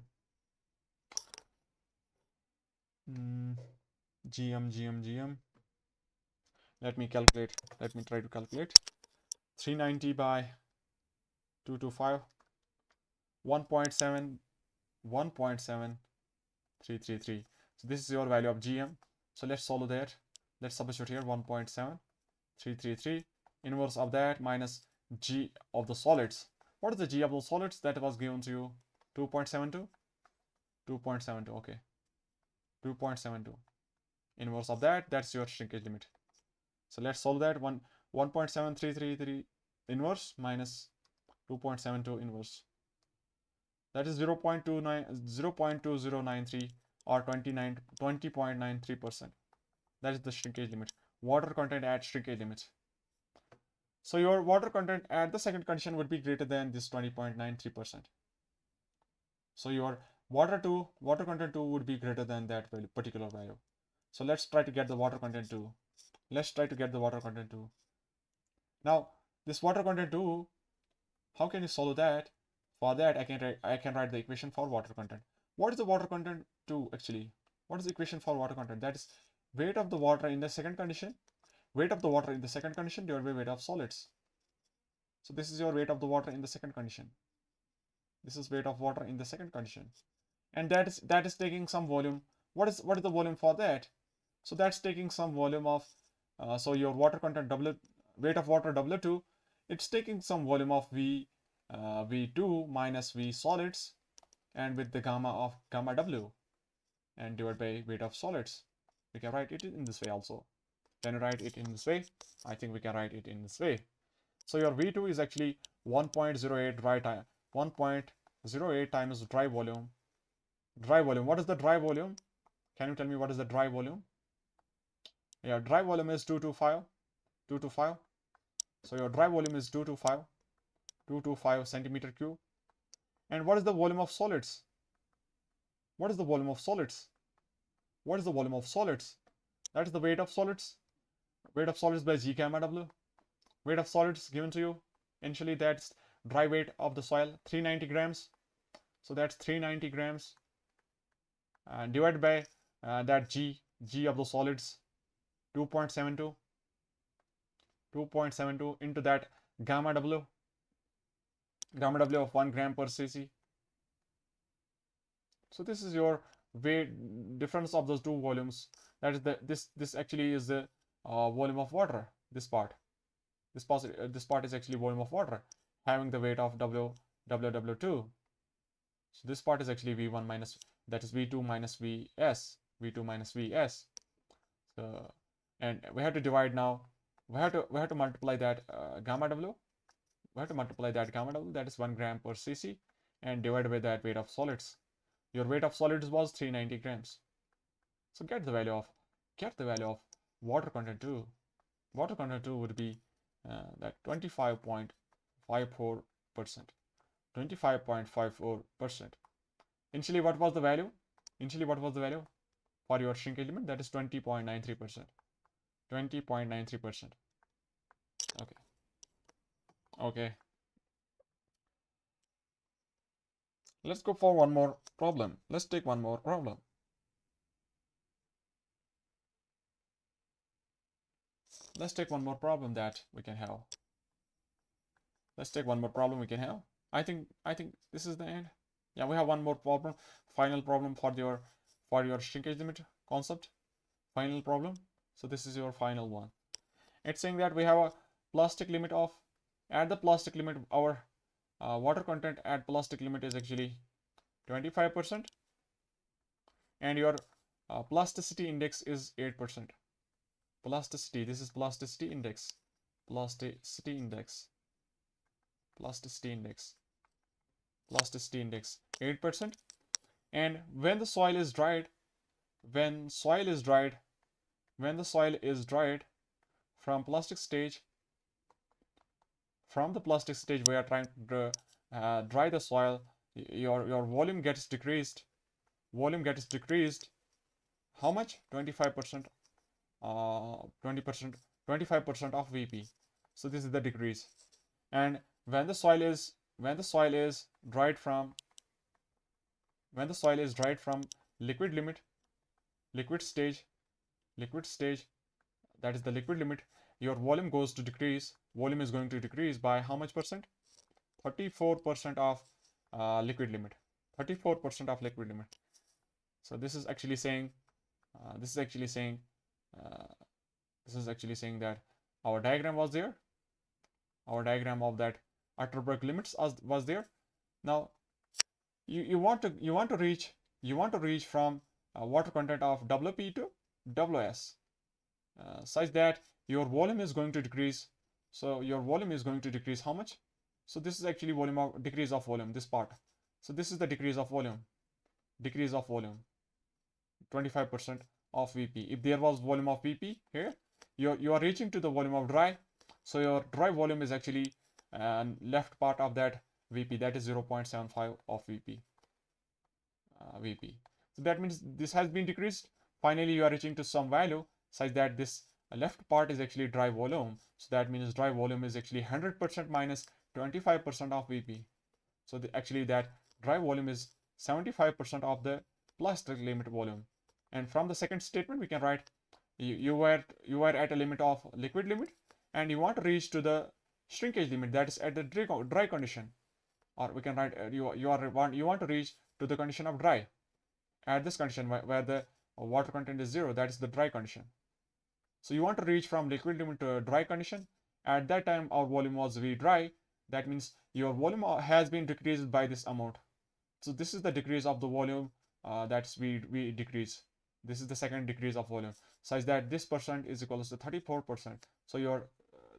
GM. Let me try to calculate. 390 by 225. 1.7 1.7333. So this is your value of GM. So let's solve that. Let's substitute here 1.7333, inverse of that minus G of the solids. What is the G of the solids? That was given to you 2.72. 2.72. Okay, 2.72. Inverse of that, that's your shrinkage limit. So let's solve that. 1.7333 inverse minus 2.72 inverse. That is 0.2093 or 20.93%. That is the shrinkage limit. Water content at shrinkage limit. So your water content at the second condition would be greater than this 20.93%. So your water content 2 would be greater than that particular value. So let's try to get the water content 2. Let's try to get the water content 2. Now this water content 2, how can you solve that? For that, I can write the equation for water content. What is the water content 2 actually? What is the equation for water content? That is weight of the water in the second condition. Weight of the water in the second condition divided by weight of solids. So this is your weight of the water in the second condition. This is weight of water in the second condition, and that is taking some volume. What is the volume for that? So that's taking some volume of. So your water content weight of water W2, it's taking some volume of V2 minus V solids, and with the gamma of gamma W, and divided by weight of solids. We can write it in this way also. Can you write it in this way? I think we can write it in this way. So your V2 is actually 1.08 dry time, 1.08 times dry volume. Dry volume. What is the dry volume? Can you tell me what is the dry volume? Yeah, dry volume is 225. 225. So your dry volume is 225 centimeter cube. And what is the volume of solids? What is the volume of solids? What is the volume of solids? That is the weight of solids. Weight of solids by G gamma W. Weight of solids given to you. Initially, that's dry weight of the soil, 390 grams. So that's 390 grams. Divided by that G of the solids, 2.72. 2.72 into that gamma W of 1 gram per cc. So this is your weight difference of those two volumes. That is this actually is the volume of water. This part is actually volume of water having the weight of W2. So this part is actually V1 minus, that is V2 minus Vs. So, and we have to divide now. We have to multiply that gamma W. We have to multiply that gamma W, that is 1 gram per cc, and divide by that weight of solids. Your weight of solids was 390 grams. So get the value of water content 2. Water content 2 would be that 25.54%. 25.54%. Initially, what was the value? For your shrinkage limit? That is 20.93%. 20.93%. Okay. Let's go for one more problem. Let's take one more problem. Let's take one more problem that we can have. I think this is the end. Yeah, we have one more problem. Final problem for your shrinkage limit concept. Final problem. So this is your final one. It's saying that we have a plastic limit of, at the plastic limit, our water content at plastic limit is actually 25%, and your plasticity index is 8%. Plasticity, this is plasticity index. Plasticity index 8%. And when the soil is dried, from the plastic stage, we are trying to dry the soil, your volume gets decreased. How much? 25%. 25% of VP. So this is the decrease. And when the soil is dried from liquid stage, that is the liquid limit, your volume goes to decrease. Volume is going to decrease by how much percent? 34% of liquid limit. 34% of liquid limit. So this is actually saying this is actually saying uh, that our diagram was there. Our diagram of that Atterberg limits was there. Now you want to reach from water content of WP to WS such that your volume is going to decrease. So your volume is going to decrease how much? So this is actually volume of decrease of volume, this part. So this is the decrease of volume, 25% of VP. If there was volume of VP here, you are reaching to the volume of dry. So your dry volume is actually left part of that VP, that is 0.75 of VP. So that means this has been decreased. Finally, you are reaching to some value such that this left part is actually dry volume. So that means dry volume is actually 100% minus 25% of VP. So actually that dry volume is 75% of the plastic limit volume. And from the second statement, we can write you were at a limit of liquid limit, and you want to reach to the shrinkage limit, that is at the dry condition. Or we can write you want to reach to the condition of dry, at this condition where the water content is 0, that is the dry condition. So you want to reach from liquid limit to a dry condition. At that time our volume was V dry. That means your volume has been decreased by this amount. So this is the decrease of the volume, that's we decrease. This is the second decrease of volume, such that this percent is equals to 34%. So your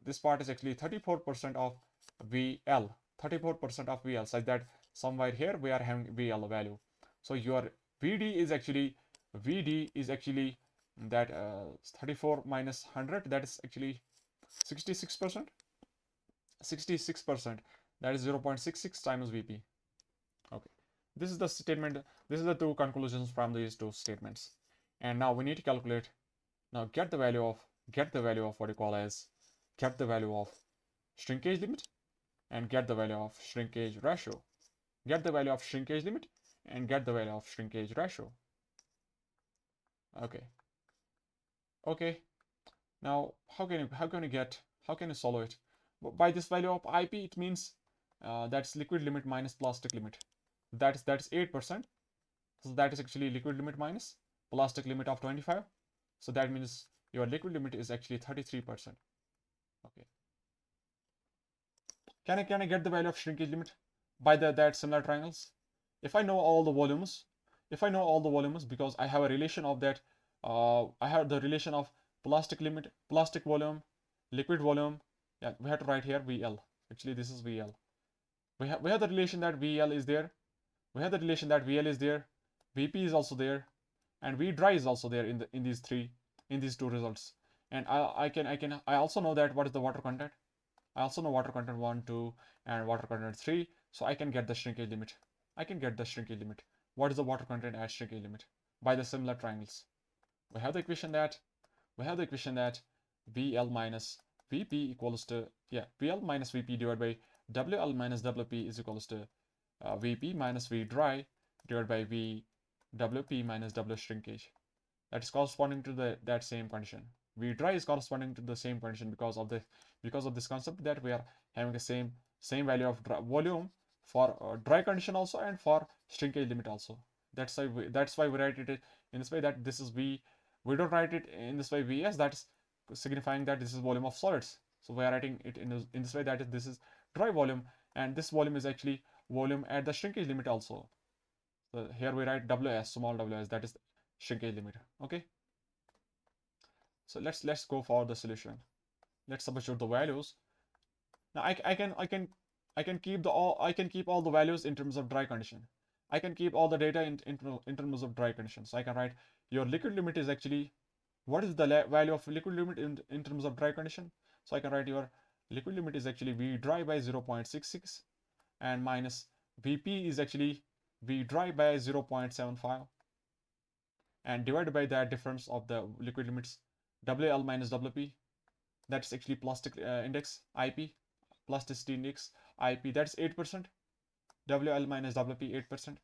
this part is actually 34% of VL, 34% of VL, such that somewhere here we are having VL value. So your VD is actually that 34 minus 100, that is actually 66%. 66%, that is 0.66 times VP. Okay, this is the statement. This is the two conclusions from these two statements. And now we need to calculate. Now get the value of what you call as get the value of shrinkage limit and get the value of shrinkage ratio. Get the value of shrinkage limit and get the value of shrinkage ratio. Okay. Now how can you solve it? By this value of IP, it means that's liquid limit minus plastic limit. That's 8%. So that is actually liquid limit minus plastic limit of 25. So that means your liquid limit is actually 33%. Okay. Can I get the value of shrinkage limit by that similar triangles? If I know all the volumes, because I have a relation of that, I have the relation of plastic limit, plastic volume, liquid volume. Yeah, we have to write here VL. Actually, this is VL. We have the relation that VL is there. VL is there. VP is also there, and V dry is also there in these two results. And I also know that what is the water content. I also know water content 1, 2, and water content 3. So I can get the shrinkage limit. What is the water content at shrinkage limit? By the similar triangles. We have the equation that VL minus VP equals to VL minus VP divided by WL minus WP is equals to VP minus V dry divided by V WP minus W shrinkage. That is corresponding to that same condition. V dry is corresponding to the same condition because of this concept that we are having the same value of volume for dry condition also and for shrinkage limit also. That's why we write it in this way, that this is V. We don't write it in this way VS, that is signifying that this is volume of solids. So we are writing it in this way, that is this is dry volume, and this volume is actually volume at the shrinkage limit also. So here we write WS, small ws, that is shrinkage limit. Okay. So let's go for the solution. Let's substitute the values. Now I can keep all the values in terms of dry condition. I can keep all the data in terms of dry conditions. So I can write your liquid limit is actually, what is the value of liquid limit in terms of dry condition? So I can write your liquid limit is actually V dry by 0.66 and minus VP is actually V dry by 0.75 and divided by that difference of the liquid limits WL minus WP, that's actually plastic index IP, plasticity index IP, that's 8%. WL minus WP 8%.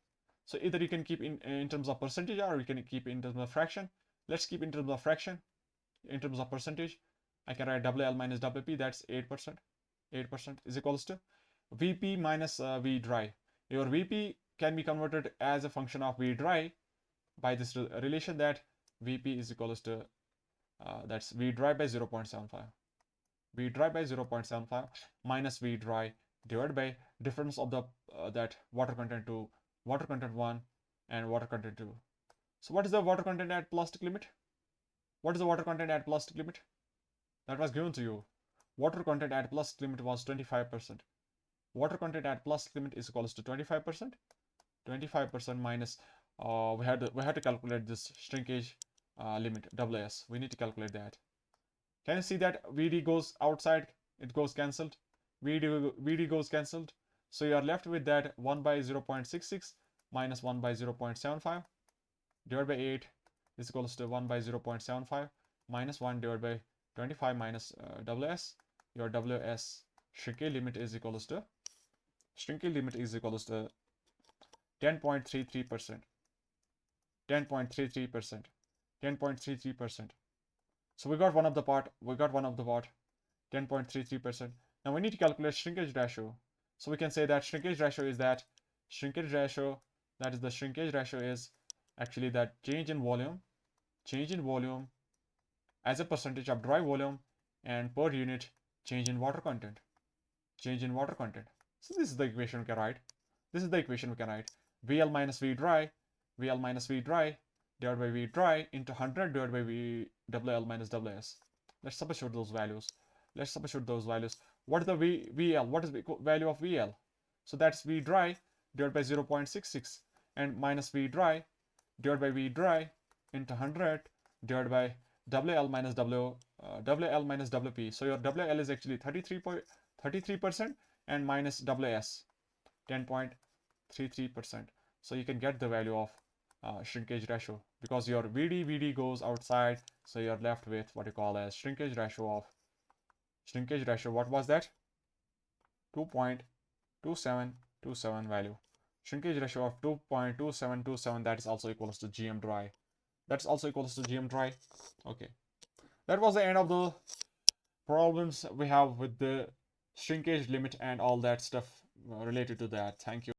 So either you can keep in terms of percentage or you can keep in terms of fraction. Let's keep in terms of fraction. In terms of percentage, I can write WL minus WP, that's 8%. 8% is equals to VP minus V dry. Your VP can be converted as a function of V dry by this relation that VP is equals to that's V dry by 0.75. V dry by 0.75 minus V dry divided by difference of the that water content to water content 1 and water content 2. So what is the water content at plastic limit? What is the water content at plastic limit? That was given to you. Water content at plastic limit was 25%. Water content at plastic limit is equals to 25%. 25% minus we had to calculate this shrinkage limit WS. We need to calculate that. Can you see that VD goes outside? It goes cancelled. VD goes cancelled. So you are left with that 1 by 0.66 minus 1 by 0.75 divided by 8 is equals to 1 by 0.75 minus 1 divided by 25 minus WS. Your WS shrinkage limit is equals to 10.33%. 10.33%. 10.33%. So we got one of the part. 10.33%. Now we need to calculate shrinkage ratio. So we can say that shrinkage ratio is the shrinkage ratio is actually that change in volume as a percentage of dry volume and per unit change in water content. So this is the equation we can write. VL minus V dry divided by V dry into 100 divided by WL minus WS. Let's substitute those values. What is the VL? What is the value of VL? So that's V dry divided by 0.66 and minus V dry divided by V dry into 100 divided by WL minus WP. So your WL is actually 33% and minus WS 10.33%. So you can get the value of shrinkage ratio because your VD goes outside, so you're left with what you call as shrinkage ratio. What was that? 2.2727 value. Shrinkage ratio of 2.2727. That is also equals to GM dry. Okay, that was the end of the problems we have with the shrinkage limit and all that stuff related to that. Thank you.